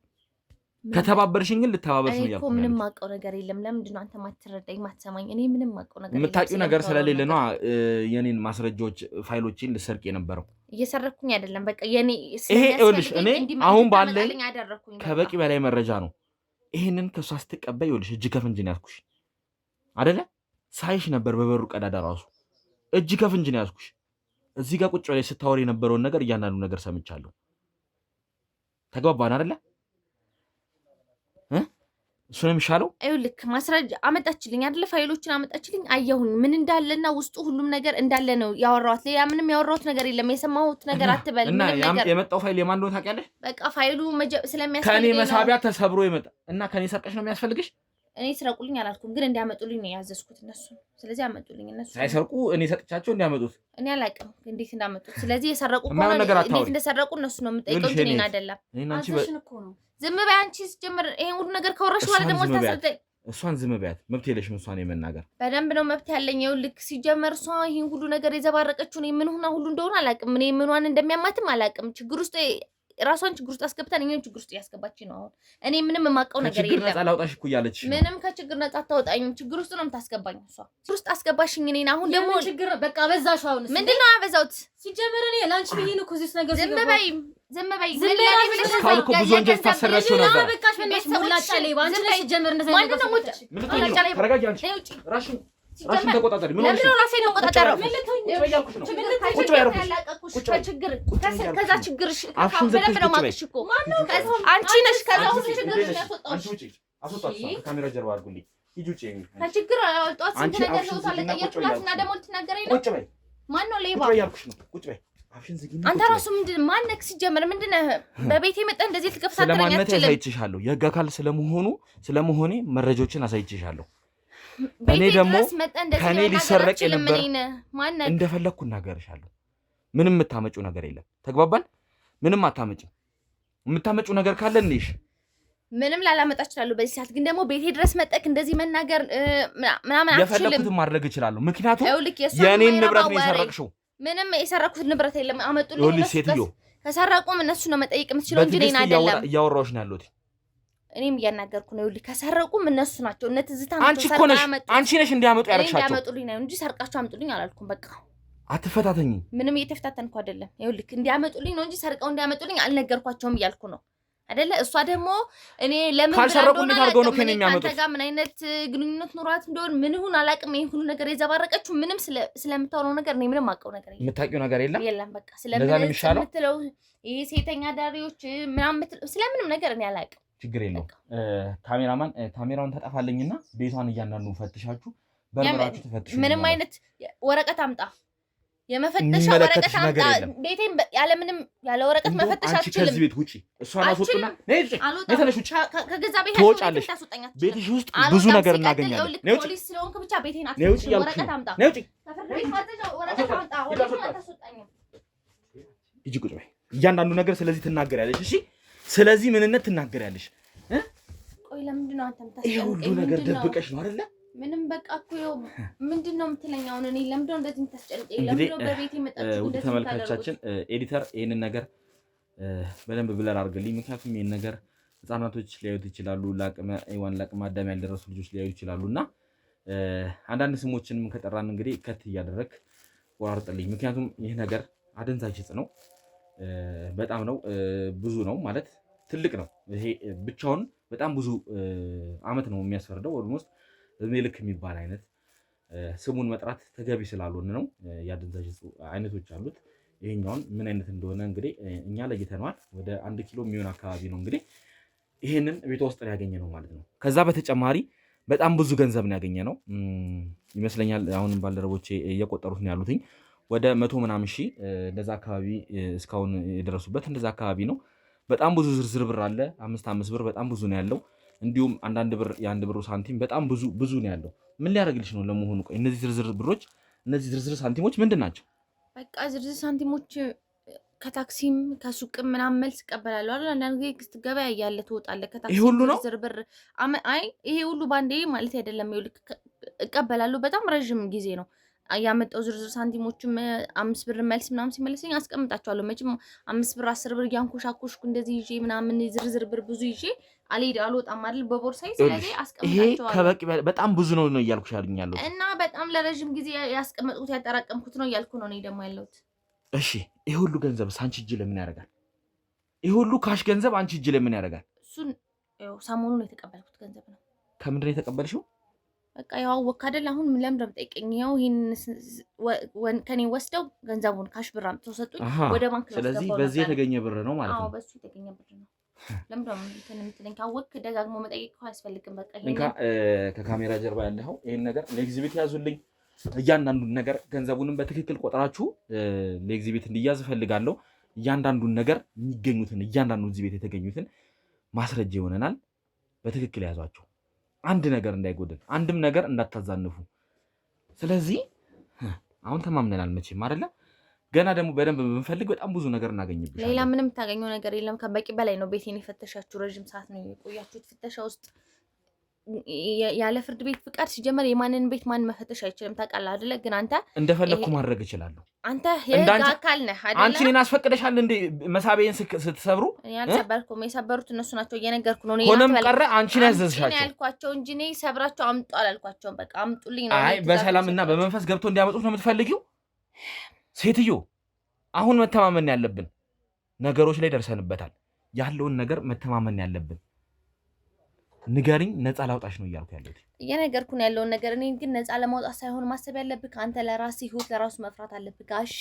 ከተባበርሽኝ ግን ልተባበርሽ ነው ያልኩት። ምንም ማቀው ነገር የለም። ለምንድን ነው አንተ ማትረዳኝ ማትሰማኝ? እኔ ምንም ማቀው ነገር የለም። የምታውቂው ነገር ስለሌለ ነው የኔን ማስረጃዎች ፋይሎችን ልሰርቅ የነበረው። እየሰረኩኝ አይደለም። በቃ የኔ ይሄ ይኸውልሽ እኔ አሁን ባለኝ ከበቂ በላይ መረጃ ነው። ይሄንን ከሷ ስትቀበይ ይኸውልሽ እጅ ከፍንጅ ነው ያዝኩሽ አይደለ? ሳይሽ ነበር በበሩ ቀዳዳ ራሱ እጅ ከፍንጅ ነው ያዝኩሽ። እዚህ ጋር ቁጭ ብለሽ ስታወሪ የነበረውን ነገር እያንዳንዱ ነገር ሰምቻለሁ። ተግባባን አይደለ? እሱ ነው የሚሻለው። ይኸውልህ ማስረጃ አመጣችልኝ አይደለ? ፋይሎችን አመጣችልኝ፣ አየሁኝ ምን እንዳለና ውስጡ ሁሉም ነገር እንዳለ ነው ያወራሁት። ሌላ ምንም ያወራሁት ነገር የለም። የሰማሁት ነገር አትበል። ምንም ነገር የመጣው ፋይል የማን እንደሆነ ታውቂያለሽ? በቃ ፋይሉ ስለሚያስፈልግ ከኔ መሳቢያ ተሰብሮ ይመጣ እና ከኔ ሰርቀሽ ነው የሚያስፈልግሽ። እኔ ስረቁልኝ አላልኩም፣ ግን እንዲያመጡልኝ ነው ያዘዝኩት እነሱ። ስለዚህ አመጡልኝ እነሱ። ሳይሰርቁ እኔ ሰጥቻቸው እንዲያመጡት እኔ አላውቅም እንዴት እንዳመጡት። ስለዚህ የሰረቁ ከሆነ እንዴት እንደሰረቁ እነሱ ነው የምጠይቀው እንጂ እኔን አይደለም። አንቺ እኮ ነው ዝም በይ አንቺ። ስትጀምር ይሄን ሁሉ ነገር ካወራሽ በኋላ ደግሞ ታስረዳኝ። እሷን ዝም በያት፣ መብት የለሽም እሷን የመናገር። በደንብ ነው መብት ያለኝ። ይኸውልህ ሲጀመር እሷ ይሄን ሁሉ ነገር የዘባረቀችው እኔ ምን ሆና ሁሉ እንደሆነ አላውቅም። እኔ ምኗን እንደሚያማትም አላውቅም። ችግር ውስጥ ራሷን ችግር ውስጥ አስገብታን እኛን ችግር ውስጥ እያስገባች ነው። አሁን እኔ ምንም የማውቀው ነገር የለም። ችግር ነፃ ላውጣሽ እኮ እያለች ምንም ከችግር ነፃ አታወጣኝም። ችግር ውስጥ ነው የምታስገባኝ እሷ። ችግር ውስጥ አስገባሽኝ እኔን። አሁን ደግሞ ችግር በቃ በዛሽ። አሁን ምንድን ነው ያበዛሁት? ሲጀመር እኔ ላንቺ ብዬ ነው እኮ እዚህ ነገር ዝም በይ ዝም በይ። እስካሁን እኮ ብዙ ወንጀል ታሰራችሁ ነበር። በቃ ፈነሽ ሙላጫ ላይ ባንቺ ላይ ሲጀመር እንደዛ ነገር ተረጋጊ። አንቺ ራስሽን ተቆጣጣሪ። ምን ሆነሽ? ራሴን ነው ቆጣጣሪው። ቁጭ በይ ከችግር ከዛ ችግርሽ በደንብ ነው የማውቅሽ እኮ አንቺ ነሽ። ከዛ ሁሉ ችግር ያስወጣው አንቺ ውጪ። አስወጣሽ። ካሜራ ጀርባ አድርጉልኝ። ሂጂ ውጪ። ከችግር አወጣት። ስንት ነገር ነው ታለቀየኩላትና ደግሞ ልትናገረኝ ነው። ቁጭ በይ። ማን ነው ሌባ? ቁጭ በይ ያልኩሽ ነው። ቁጭ በይ። አንተ ራሱ ምንድን ማነክ? ሲጀመር ምንድን ነህ? በቤቴ መጣ እንደዚህ ልትገፍታተረኝ አትችልም። ስለማንነት አሳይቼሻለሁ። የህግ አካል ስለመሆኔ መረጃዎችን አሳይቼሻለሁ። እኔ ደግሞ ከኔ ሊሰረቅ የነበር እንደፈለኩ እናገርሻለሁ። ምንም የምታመጪው ነገር የለም። ተግባባን? ምንም አታመጪም። የምታመጪው ነገር ካለ እንይሽ። ምንም ላላመጣ እችላለሁ በዚህ ሰዓት። ግን ደግሞ ቤቴ ድረስ መጠቅ እንደዚህ መናገር ምናምን አትችልም። የፈለኩትን ማድረግ እችላለሁ። ምክንያቱም የኔን ንብረት ነው የሰረቅሽው። ምንም የሰረኩት ንብረት የለም። አመጡልኝ። ሴትዮ ከሰረቁም እነሱ ነው መጠየቅ የምትችለው እንጂ እኔን አይደለም። እያወራሁሽ ነው ያለሁት። እኔም እያናገርኩ ነው። ይኸውልህ ከሰረቁም እነሱ ናቸው። እነ ትዝታ አንቺ ነሽ እንዲያመጡ ያደረግሻቸው። እንዲያመጡልኝ ነው እንጂ ሰርቃቸው አምጡልኝ አላልኩም። በቃ አትፈታተኝ። ምንም እየተፈታተንኩ አይደለም። ይኸውልህ እንዲያመጡልኝ ነው እንጂ ሰርቀው እንዲያመጡልኝ አልነገርኳቸውም እያልኩ ነው አይደለ? እሷ ደግሞ እኔ ለምን ካልሰረቁ እንዴት አድርገው ነው ከኔ የሚያመጡት? አንተ ጋር ምን አይነት ግንኙነት ኖሯት እንደሆነ ምን ይሁን አላውቅም። ይሄን ሁሉ ነገር የዘባረቀችው ምንም ስለምታወራው ነገር እኔ ምንም አውቀው ነገር የለም። የምታውቂው ነገር የለም። በቃ ስለምትለው ይሄ ሴተኛ ዳሪዎች ምናምን ስለምንም ነገር እኔ አላውቅም። ችግር የለውም። ካሜራማን ካሜራውን ተጠፋለኝና ቤቷን እያንዳንዱ ፈትሻችሁ በርበራችሁ ተፈትሹ። ምንም አይነት ወረቀት አምጣ፣ የመፈተሻ ወረቀት አምጣ። ቤቴን ያለ ወረቀት መፈተሽ አትችልም። ከዚህ ቤት ውጪ እሷን አስወጡና ነይ ውጪ። ከገዛ ቤት ትወጫለሽ። ቤትሽ ውስጥ ብዙ ነገር እናገኛለን። ነይ ውጪ። ፖሊስ ስለሆንክ ብቻ ቤቴን አትፈትሽ። ወረቀት አምጣ። ነይ ውጪ። ወረቀት አምጣ። ወረቀት አታስወጣኝም። ሂጂ ቁጭ በይ። እያንዳንዱ ነገር ስለዚህ ትናገሪያለሽ። እሺ ስለዚህ ምንነት ትናገሪያለሽ? ቆይ ለምንድን ነው አንተ የምታስጨንቀኝ? ይሄ ሁሉ ነገር ደብቀሽ ነው አይደለ? ምንም በቃ እኮ ምንድን ነው የምትለኝ? አሁን እኔ ለምንድን ነው እንደዚህ የምታስጨንቀኝ? ለምንድን ነው በቤቴ መጣችሁ እንደዚህ ተመልካቾቻችን? ኤዲተር ይሄንን ነገር በደንብ ብለር አድርግልኝ። ምክንያቱም ይሄን ነገር ህፃናቶች ሊያዩት ይችላሉ፣ ለአቅመ አዳም ያልደረሱ ልጆች ሊያዩ ይችላሉና አንዳንድ ስሞችንም ከጠራን እንግዲህ ከት እያደረግ ቆራርጥልኝ። ምክንያቱም ይህ ነገር አደንዛዥ ዕፅ ነው። በጣም ነው ብዙ ነው ማለት ትልቅ ነው። ይሄ ብቻውን በጣም ብዙ አመት ነው የሚያስፈርደው። ኦልሞስት እድሜ ልክ የሚባል አይነት ስሙን መጥራት ተገቢ ስላልሆነ ነው። የአደንዛዥ ዕፅ አይነቶች አሉት። ይሄኛውን ምን አይነት እንደሆነ እንግዲህ እኛ ለይተነዋል። ወደ 1 ኪሎ የሚሆን አካባቢ ነው እንግዲህ ይሄንን ቤቷ ውስጥ ያገኘ ነው ማለት ነው። ከዛ በተጨማሪ በጣም ብዙ ገንዘብ ነው ያገኘ ነው ይመስለኛል። አሁን ባልደረቦቼ እየቆጠሩት ነው ያሉትኝ ወደ 100 ምናምን ሺህ እንደዛ አካባቢ እስካሁን የደረሱበት እንደዛ አካባቢ ነው። በጣም ብዙ ዝርዝር ብር አለ። 5 ብር በጣም ብዙ ነው ያለው። እንዲሁም አንዳንድ ብር የ1 ብሩ ሳንቲም በጣም ብዙ ነው ያለው። ምን ሊያደርግልሽ ነው ለመሆኑ? ቆይ እነዚህ ዝርዝር ብሮች እነዚህ ዝርዝር ሳንቲሞች ምንድን ናቸው? በቃ ዝርዝር ሳንቲሞች ከታክሲም ከሱቅም ምናምን መልስ እቀበላለሁ አይደል? አንዳንድ ጊዜ ስትገበያ ያለ ትወጣለህ ከታክሲ ዝርዝር ብር። አይ ይሄ ሁሉ ባንዴ ማለት አይደለም። ይኸውልህ እቀበላለሁ። በጣም ረጅም ጊዜ ነው ያመጣው ዝርዝር ሳንቲሞችም 5 ብር መልስ ምናምን ሲመልሰኝ አስቀምጣቸዋለሁ። መቼም 5 ብር 10 ብር ያንኮሻኮሽኩ እንደዚህ ይዤ ምናምን ዝርዝር ብር ብዙ ይዤ አልወጣም አይደል በቦርሳዬ። ስለዚህ አስቀምጣቸዋለሁ። ይሄ ከበቂ በጣም ብዙ ነው እያልኩሽ ያሉኛለሁ እና በጣም ለረጅም ጊዜ ያስቀመጥኩት ያጠራቀምኩት ነው እያልኩ ነው እኔ ደግሞ ያለሁት። እሺ ይሄ ሁሉ ገንዘብ አንቺ እጅ ለምን ያደርጋል? ይሄ ሁሉ ካሽ ገንዘብ አንቺ እጅ ለምን ያደርጋል? እሱን ሰሞኑን የተቀበልኩት ገንዘብ ነው። ከምንድን ነው የተቀበልሽው? በቃ ያው አወቅ አይደል? አሁን ለምን ደምጠይቀኝ? ያው ይሄን ከኔ ወስደው ገንዘቡን ካሽ ብር አምጥተው ሰጡኝ ወደ ባንክ ነው። ስለዚህ በዚህ የተገኘ ብር ነው ማለት ነው? አዎ በሱ የተገኘ ብር ነው። ለምን ደም እንትን ካወቅ ደጋግሞ መጠየቅ አያስፈልግም። በቃ ይሄን ከካሜራ ጀርባ ያለው ይሄን ነገር ለኤግዚቢት ያዙልኝ። እያንዳንዱን ነገር ገንዘቡንም በትክክል ቆጥራችሁ ለኤግዚቢት እንዲያዝ ፈልጋለሁ። እያንዳንዱን ነገር የሚገኙትን እያንዳንዱን እዚህ ቤት የተገኙትን ማስረጃ ይሆነናል። በትክክል ያዟቸው። አንድ ነገር እንዳይጎድል፣ አንድም ነገር እንዳታዛንፉ። ስለዚህ አሁን ተማምነናል መቼም አይደለ? ገና ደግሞ በደንብ ብንፈልግ በጣም ብዙ ነገር እናገኝብሻለን። ሌላ ምንም ታገኘው ነገር የለም። ከበቂ በላይ ነው። ቤቴን የፈተሻችሁ ረጅም ሰዓት ነው የቆያችሁት ፍተሻ ውስጥ። ያለ ፍርድ ቤት ፍቃድ ሲጀመር የማንን ቤት ማን መፈተሽ አይችልም። ታውቃለህ አይደለ? ግን አንተ እንደፈለግኩ ማድረግ እችላለሁ። አንተ የህግ አካል ነህ አይደለ? አንቺ እኔን አስፈቅደሻል እንዴ መሳቢያን ስትሰብሩ? እኔ አልሰበርኩም። የሰበሩት እነሱ ናቸው። እየነገርኩ ነው። ሆነም ቀረ አንቺን ያዘዝሻቸው። እኔ ያልኳቸው እንጂ እኔ ሰብራቸው አምጡ አላልኳቸውም። በቃ አምጡልኝ ነው። አይ በሰላም እና በመንፈስ ገብቶ እንዲያመጡት ነው የምትፈልጊው? ሴትዮ አሁን መተማመን ያለብን ነገሮች ላይ ደርሰንበታል። ያለውን ነገር መተማመን ያለብን ንገሪኝ። ነፃ ላውጣሽ ነው እያልኩ ያለሁት። እየነገርኩ ነው ያለውን ነገር። እኔ ግን ነፃ ለማውጣት ሳይሆን ማሰብ ያለብህ ከአንተ ለራስህ ህይወት ለራሱ መፍራት አለብህ። ጋሼ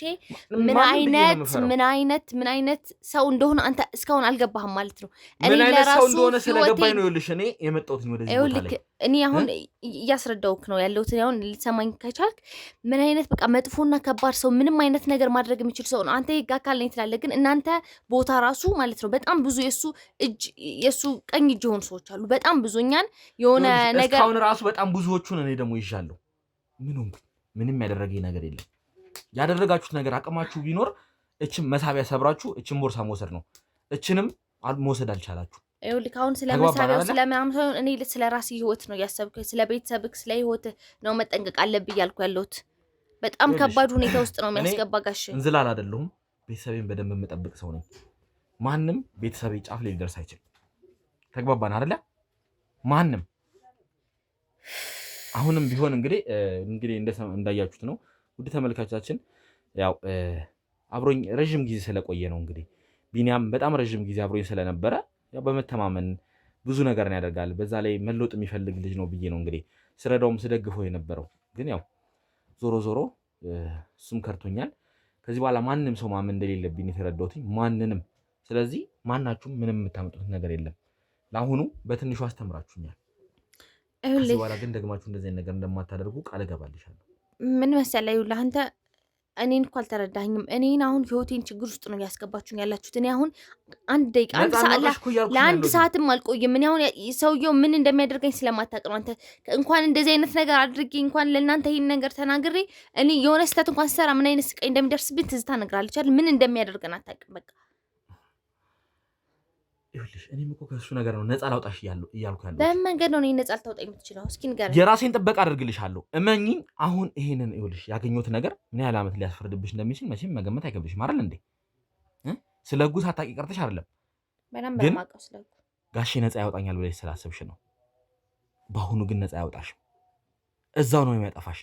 ምን አይነት ሰው እንደሆነ አንተ እስካሁን አልገባህም ማለት ነው። እኔ ለራሱ ሰው እንደሆነ ስለገባኝ ነው ይኸውልሽ እኔ የመጣሁት ወደዚህ ቦታ ላይ። እኔ አሁን እያስረዳውክ ነው ያለሁት። አሁን ልትሰማኝ ከቻልክ ምን አይነት በቃ መጥፎና ከባድ ሰው፣ ምንም አይነት ነገር ማድረግ የሚችል ሰው ነው። አንተ የህግ አካል ነኝ ትላለህ፣ ግን እናንተ ቦታ ራሱ ማለት ነው በጣም ብዙ የሱ ቀኝ እጅ የሆኑ ሰዎች አሉ። በጣም ብዙ እኛን የሆነ ነገር እስካሁን ራሱ በጣም ብዙዎቹን እኔ ደግሞ ይዣለሁ። ምንም ያደረገኝ ነገር የለም። ያደረጋችሁት ነገር አቅማችሁ ቢኖር እችም መሳቢያ ሰብራችሁ እችም ቦርሳ መውሰድ ነው። እችንም መውሰድ አልቻላችሁ። ይኸውልህ አሁን ስለ መሳቢያው ስለምናምን ሳይሆን እኔ ስለ ራስህ ህይወት ነው ያሰብኩ። ስለ ቤተሰብክ ስለ ህይወትህ ነው መጠንቀቅ አለብህ እያልኩ ያለሁት። በጣም ከባድ ሁኔታ ውስጥ ነው የሚያስገባ ጋሽ። እንዝላል አይደለሁም። ቤተሰቤን በደንብ የምጠብቅ ሰው ነኝ። ማንም ቤተሰቤ ጫፍ ላይ ሊደርስ አይችልም። ተግባባን አይደለ? ማንም አሁንም ቢሆን እንግዲህ እንዳያችሁት ነው ውድ ተመልካቻችን። ያው አብሮኝ ረጅም ጊዜ ስለቆየ ነው እንግዲህ ቢኒያም በጣም ረጅም ጊዜ አብሮኝ ስለነበረ ያው በመተማመን ብዙ ነገር ያደርጋል። በዛ ላይ መለወጥ የሚፈልግ ልጅ ነው ብዬ ነው እንግዲህ ስረዳውም ስደግፈው የነበረው። ግን ያው ዞሮ እሱም ከርቶኛል። ከዚህ በኋላ ማንም ሰው ማመን እንደሌለብኝ የተረዳሁት ማንንም። ስለዚህ ማናችሁም ምንም የምታመጡት ነገር የለም። ለአሁኑ በትንሹ አስተምራችሁኛል። ከዚህ በኋላ ግን ደግማችሁ እንደዚህ ነገር እንደማታደርጉ ቃል እገባልሻለሁ። ምን መሰለህ ይኸውልህ አንተ እኔን እኮ አልተረዳኝም። እኔን አሁን ህይወቴን ችግር ውስጥ ነው ያስገባችሁኝ ያላችሁት። እኔ አሁን አንድ ደቂቃ ለአንድ ሰዓትም አልቆይም። እኔ አሁን ሰውየው ምን እንደሚያደርገኝ ስለማታውቅ ነው። አንተ እንኳን እንደዚህ አይነት ነገር አድርጌ እንኳን ለእናንተ ይህን ነገር ተናግሬ እኔ የሆነ ስህተት እንኳን ስሰራ ምን አይነት ስቃይ እንደሚደርስብኝ ትዝታ እነግርሃለሁ አይደል? ምን እንደሚያደርገን አታውቅም። በቃ ይኸውልሽ እኔም እኮ ከእሱ ነገር ነው ነፃ ላውጣሽ እያልኩ ያለሁት። በምን መንገድ ነው እኔ ነፃ ልታወጣ የምትችለው? እስኪ ንገረኝ። የራሴን ጥበቃ አደርግልሻለሁ፣ እመኚኝ። አሁን ይሄንን ይኸውልሽ ያገኘሁት ነገር ምን ያህል ዓመት ሊያስፈርድብሽ እንደሚችል መቼም መገመት አይከብድሽም አይደል እንዴ? ስለ ህጉ ሳታውቂ ቀርተሽ አይደለም። ግን ጋሼ ነፃ ያወጣኛል ብለሽ ስላሰብሽ ነው። በአሁኑ ግን ነፃ ያወጣሽም እዛው ነው የሚያጠፋሽ።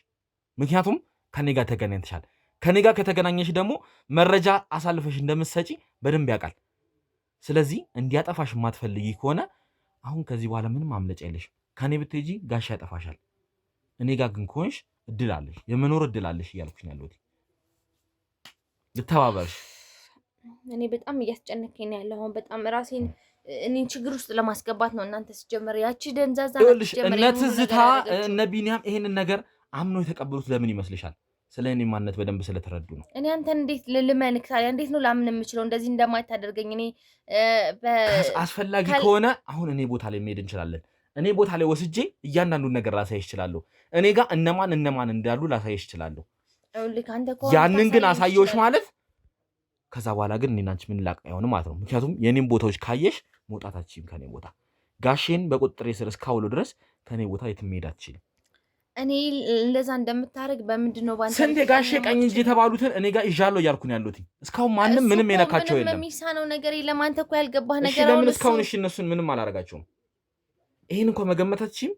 ምክንያቱም ከኔ ጋር ተገናኝተሻል። ከኔ ጋር ከተገናኘሽ ደግሞ መረጃ አሳልፈሽ እንደምትሰጪ በደንብ ያውቃል። ስለዚህ እንዲያጠፋሽ የማትፈልጊ ከሆነ አሁን ከዚህ በኋላ ምንም ማምለጫ የለሽም። ከኔ ብትሄጂ ጋሽ ያጠፋሻል። እኔ ጋር ግን ከሆንሽ እድል አለሽ፣ የመኖር እድል አለሽ እያልኩሽ ያለሁት። ልተባበርሽ። እኔ በጣም እያስጨነቀኝ ነው ያለው። አሁን በጣም ራሴን እኔን ችግር ውስጥ ለማስገባት ነው እናንተ ሲጀመር ያቺ ደንዛዛ እነ ትዝታ እነ ቢኒያም ይሄንን ነገር አምኖ የተቀበሉት ለምን ይመስልሻል? ስለ እኔ ማንነት በደንብ ስለተረዱ ነው። እኔ አንተን እንዴት ልመንክ ታዲያ? እንዴት ነው ላምን የምችለው እንደዚህ እንደማታደርገኝ? እኔ አስፈላጊ ከሆነ አሁን እኔ ቦታ ላይ መሄድ እንችላለን። እኔ ቦታ ላይ ወስጄ እያንዳንዱን ነገር ላሳይሽ እችላለሁ። እኔ ጋር እነማን እንዳሉ ላሳይሽ እችላለሁ። ያንን ግን አሳየውሽ ማለት ከዛ በኋላ ግን እኔና አንቺ ምን ላቅ አይሆንም ማለት ነው። ምክንያቱም የኔን ቦታዎች ካየሽ መውጣታችሁም ከኔ ቦታ ጋሼን በቁጥጥር ስር እስካውሎ ድረስ ከኔ ቦታ የትም መሄድ አትችልም። እኔ እንደዛ እንደምታረግ በምንድነው ባንተ ስንት ጋሼ ቀኝ እንጂ የተባሉትን እኔ ጋር ይዣለሁ እያልኩኝ ያሉት እስካሁን ማንም ምንም የነካቸው የለም። የሚሳነው ነገር የለም። አንተ እኮ ያልገባህ ነገር አሁን እስካሁን እነሱን ምንም አላረጋቸውም። ይሄን እንኳን መገመታችም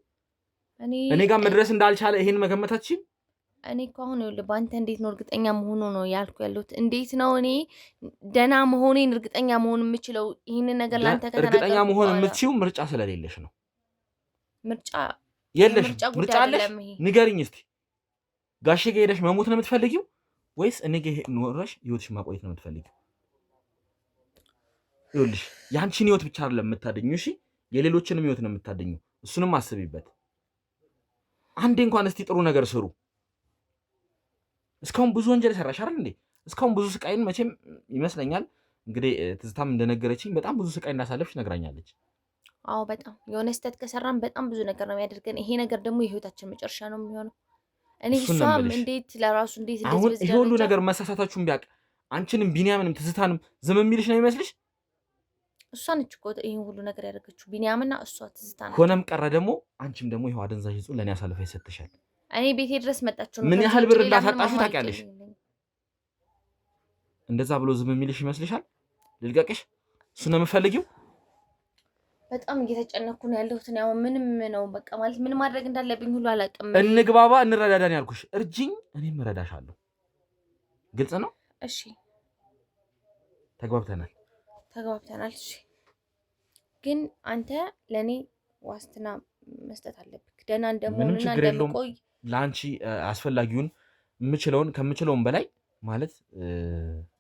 እኔ ጋር መድረስ እንዳልቻለ ይሄን መገመታችም። እኔ እኮ አሁን ይኸውልህ በአንተ እንዴት ነው እርግጠኛ መሆኑ ነው ያልኩ ያለሁት። እንዴት ነው እኔ ደህና መሆኔን እርግጠኛ መሆን የምችለው? ይሄንን ነገር ላንተ ከተናገርኩ እርግጠኛ መሆን የምትችይው ምርጫ ስለሌለሽ ነው። ምርጫ የለሽ ምርጫ አለሽ? ንገሪኝ እስቲ። ጋሼ ጋር ሄደሽ መሞት ነው የምትፈልጊው ወይስ እኔ ጋር ኖረሽ ህይወትሽ ማቆየት ነው የምትፈልጊው? ይኸውልሽ ያንቺን ህይወት ብቻ አይደለም የምታደኙ፣ እሺ የሌሎችንም ህይወት ነው የምታደኙ። እሱንም አስቢበት። አንዴ እንኳን እስቲ ጥሩ ነገር ስሩ። እስካሁን ብዙ ወንጀል ሰራሽ አይደል እንዴ? እስካሁን ብዙ ስቃይን መቼም ይመስለኛል እንግዲህ ትዝታም እንደነገረችኝ በጣም ብዙ ስቃይ እንዳሳለፍሽ ነግራኛለች። አዎ በጣም የሆነ ስህተት ከሰራን በጣም ብዙ ነገር ነው የሚያደርገን። ይሄ ነገር ደግሞ የህይወታችን መጨረሻ ነው የሚሆነው። እኔ እሷም እንዴት ለራሱ እንዴት አሁን ይሄ ሁሉ ነገር መሳሳታችሁን ቢያውቅ አንቺንም ቢኒያምንም ትዝታንም ዝም የሚልሽ ነው የሚመስልሽ? እሷ ነች እኮ ይሄን ሁሉ ነገር ያደረገችው ቢኒያምና እሷ ትዝታ ነች። ሆነም ቀረ ደግሞ አንቺም ደግሞ ይሄው አደንዛዥ እጹን ለኔ አሳልፈ ይሰጥሻል። እኔ ቤቴ ድረስ መጣችሁ ነው። ምን ያህል ብር እንዳታጣሽው ታውቂያለሽ? እንደዛ ብሎ ዝም የሚልሽ ይመስልሻል? ልልቀቅሽ? እሱ ነው የምፈልጊው? በጣም እየተጨነኩ ነው ያለሁት። ያው ምንም ነው በቃ ማለት ምን ማድረግ እንዳለብኝ ሁሉ አላውቅም። እንግባባ፣ እንረዳዳን ያልኩሽ። እርጅኝ፣ እኔም እረዳሻለሁ። ግልጽ ነው? እሺ ተግባብተናል? ተግባብተናል። እሺ ግን አንተ ለኔ ዋስትና መስጠት አለብህ። ደህና እንደምሆንና እንደምቆይ ለአንቺ አስፈላጊውን የምችለውን ከምችለውን በላይ ማለት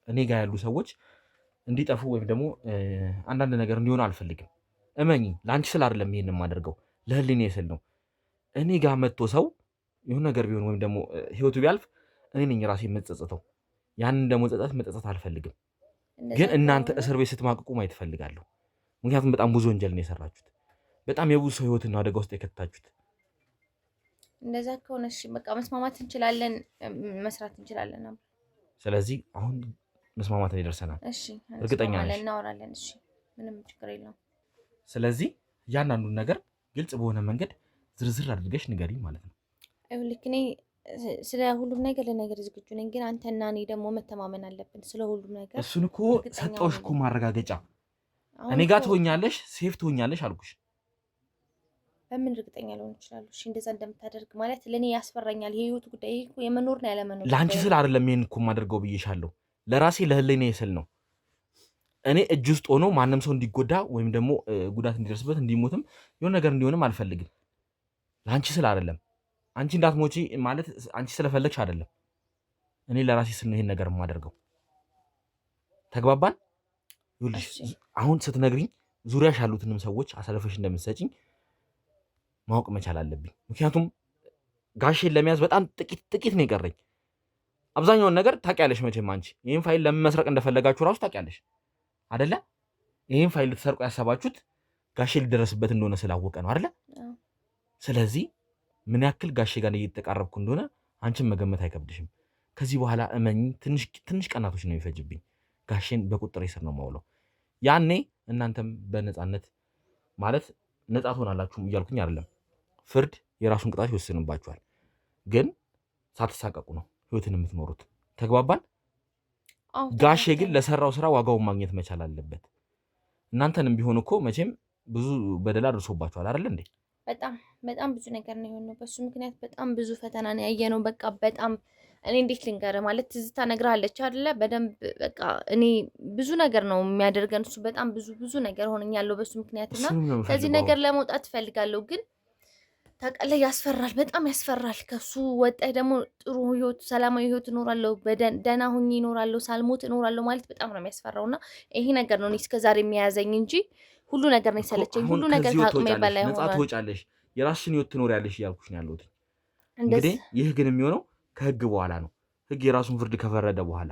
እኔ ጋር ያሉ ሰዎች እንዲጠፉ ወይም ደግሞ አንዳንድ ነገር እንዲሆኑ አልፈልግም። እመኚ፣ ለአንቺ ስል አይደለም ይሄን የማደርገው፣ ለህሊናዬ ስል ነው። እኔ ጋር መጥቶ ሰው የሆነ ነገር ቢሆን ወይም ደግሞ ህይወቱ ቢያልፍ እኔ ነኝ ራሴ የምጸጸተው። ያንን ደግሞ መጸጸት አልፈልግም። ግን እናንተ እስር ቤት ስትማቅቁ ማየት እፈልጋለሁ። ምክንያቱም በጣም ብዙ ወንጀል ነው የሰራችሁት። በጣም የብዙ ሰው ህይወትን አደጋ ውስጥ የከታችሁት። እንደዛ ከሆነ እሺ በቃ መስማማት እንችላለን፣ መስራት እንችላለን። ስለዚህ አሁን መስማማት ላይ ደርሰናል። እሺ እርግጠኛ ነሽ? እናወራለን። እሺ ምንም ችግር የለውም። ስለዚህ እያንዳንዱን ነገር ግልጽ በሆነ መንገድ ዝርዝር አድርገሽ ንገሪኝ ማለት ነው። ይኸውልህ እኔ ስለ ሁሉም ነገር ለነገር ዝግጁ ነኝ፣ ግን አንተና እኔ ደግሞ መተማመን አለብን ስለ ሁሉም ነገር። እሱን እኮ ሰጠሁሽ እኮ ማረጋገጫ። እኔ ጋር ትሆኛለሽ፣ ሴፍ ትሆኛለሽ አልኩሽ። በምን እርግጠኛ ልሆን እችላለሁ? እሺ እንደዛ እንደምታደርግ ማለት ለእኔ ያስፈራኛል። የህይወት ጉዳይ ይሄ እኮ የመኖር ነው ያለመኖር። ለአንቺ ስል አይደለም ይሄን እኮ የማደርገው ብዬሻለሁ። ለራሴ ለህሊናዬ ስል ነው። እኔ እጅ ውስጥ ሆኖ ማንም ሰው እንዲጎዳ ወይም ደግሞ ጉዳት እንዲደርስበት እንዲሞትም የሆነ ነገር እንዲሆንም አልፈልግም። ለአንቺ ስል አይደለም። አንቺ እንዳትሞቺ ማለት አንቺ ስለፈለግሽ አይደለም። እኔ ለራሴ ስል ነው ይሄን ነገር የማደርገው። ተግባባን? ይኸውልሽ አሁን ስትነግሪኝ ዙሪያሽ ያሉትንም ሰዎች አሳልፈሽ እንደምትሰጪኝ ማወቅ መቻል አለብኝ። ምክንያቱም ጋሼን ለመያዝ በጣም ጥቂት ነው የቀረኝ። አብዛኛውን ነገር ታውቂያለሽ መቼም አንቺ። ይህን ፋይል ለምን መስረቅ እንደፈለጋችሁ ራሱ ታውቂያለሽ አይደለ? ይህን ፋይል ልትሰርቁ ያሰባችሁት ጋሼ ሊደረስበት እንደሆነ ስላወቀ ነው አይደለ? ስለዚህ ምን ያክል ጋሼ ጋር እየተቃረብኩ እንደሆነ አንቺን መገመት አይከብድሽም። ከዚህ በኋላ እመኝ፣ ትንሽ ቀናቶች ነው የሚፈጅብኝ። ጋሼን በቁጥጥሬ ስር ነው የማውለው። ያኔ እናንተም በነፃነት ማለት ነፃ ትሆናላችሁ እያልኩኝ አይደለም። ፍርድ የራሱን ቅጣት ይወስንባችኋል። ግን ሳትሳቀቁ ነው ህይወትን የምትኖሩት። ተግባባን? ጋሼ ግን ለሰራው ስራ ዋጋውን ማግኘት መቻል አለበት። እናንተንም ቢሆን እኮ መቼም ብዙ በደል አድርሶባችኋል አይደል እንዴ? በጣም ብዙ ነገር ነው የሆነው። በሱ ምክንያት በጣም ብዙ ፈተና ነው ያየነው። በቃ በጣም እኔ እንዴት ልንገርህ ማለት ትዝታ ነግራለች አይደለ? በደንብ በቃ እኔ ብዙ ነገር ነው የሚያደርገን እሱ። በጣም ብዙ ነገር ሆነኛለሁ በሱ ምክንያትና ከዚህ ነገር ለመውጣት እፈልጋለሁ። ግን ታውቃለህ ያስፈራል፣ በጣም ያስፈራል። ከሱ ወጣህ ደግሞ ጥሩ ህይወት፣ ሰላማዊ ህይወት እኖራለሁ፣ ደህና ሆኜ እኖራለሁ፣ ሳልሞት እኖራለሁ ማለት በጣም ነው የሚያስፈራውና ይሄ ነገር ነው እኔ እስከዛሬ የሚያዘኝ እንጂ ሁሉ ነገር ነው የሰለቸኝ። ሁሉ ነገር ከአቅሜ በላይ ሆኗል። ነፃ ትወጫለሽ፣ የራስሽን ህይወት ትኖሪያለሽ እያልኩሽ ነው ያለሁት። እንግዲህ ይህ ግን የሚሆነው ከህግ በኋላ ነው። ህግ የራሱን ፍርድ ከፈረደ በኋላ።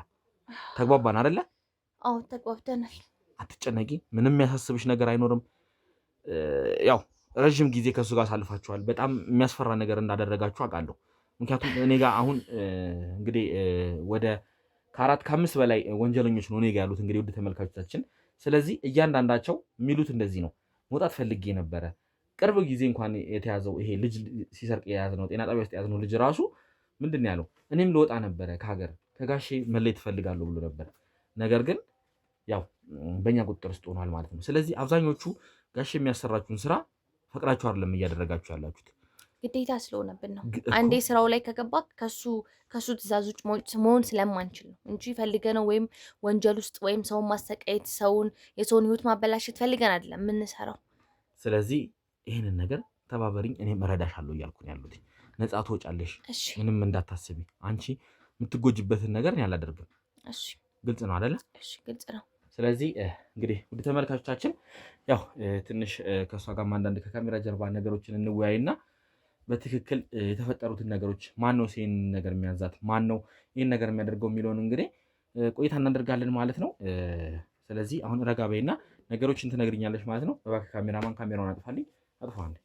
ተግባባን አይደለ? አዎ ተግባብተናል። አትጨነቂ፣ ምንም የሚያሳስብሽ ነገር አይኖርም። ያው ረዥም ጊዜ ከእሱ ጋር አሳልፋችኋል። በጣም የሚያስፈራ ነገር እንዳደረጋችሁ አውቃለሁ። ምክንያቱም እኔ ጋር አሁን እንግዲህ ወደ ከ4-5 በላይ ወንጀለኞች ነው እኔ ጋር ያሉት እንግዲህ ውድ ተመልካቾቻችን። ስለዚህ እያንዳንዳቸው የሚሉት እንደዚህ ነው። መውጣት ፈልጌ ነበረ፣ ቅርብ ጊዜ እንኳን የተያዘው ይሄ ልጅ ሲሰርቅ የያዝነው ጤና ጣቢያ ውስጥ የያዝነው ልጅ ራሱ ምንድን ነው ያለው? እኔም ልወጣ ነበረ ከሀገር ከጋሼ መለየት እፈልጋለሁ ብሎ ነበር። ነገር ግን ያው በእኛ ቁጥጥር ውስጥ ሆኗል ማለት ነው። ስለዚህ አብዛኞቹ ጋሼ የሚያሰራችሁን ስራ ፈቅዳችሁ አይደለም እያደረጋችሁ ያላችሁት፣ ግዴታ ስለሆነብን ነው። አንዴ ስራው ላይ ከገባ ከሱ ትእዛዝ ውጭ መሆን ስለማንችል ነው እንጂ ፈልገን ነው ወይም ወንጀል ውስጥ ወይም ሰውን ማሰቃየት የሰውን ህይወት ማበላሸት ፈልገን አይደለም የምንሰራው። ስለዚህ ይህንን ነገር ተባበሪኝ፣ እኔም እረዳሻለሁ እያልኩ ነው ያሉት። ነፃ ትወጫለሽ፣ ምንም እንዳታስቢ። አንቺ የምትጎጅበትን ነገር እኔ አላደርግም። ግልጽ ነው አይደለ? ግልጽ ነው። ስለዚህ እንግዲህ ውድ ተመልካቾቻችን ያው ትንሽ ከእሷ ጋር አንዳንድ ከካሜራ ጀርባ ነገሮችን እንወያይና በትክክል የተፈጠሩትን ነገሮች ማን ነው ይህን ነገር የሚያዛት ማን ነው ይህን ነገር የሚያደርገው የሚለውን እንግዲህ ቆይታ እናደርጋለን ማለት ነው። ስለዚህ አሁን ረጋ በይና ነገሮችን ትነግርኛለች ማለት ነው። እባክህ ካሜራማን ካሜራውን አጥፋልኝ። አጥፋ አንዴ።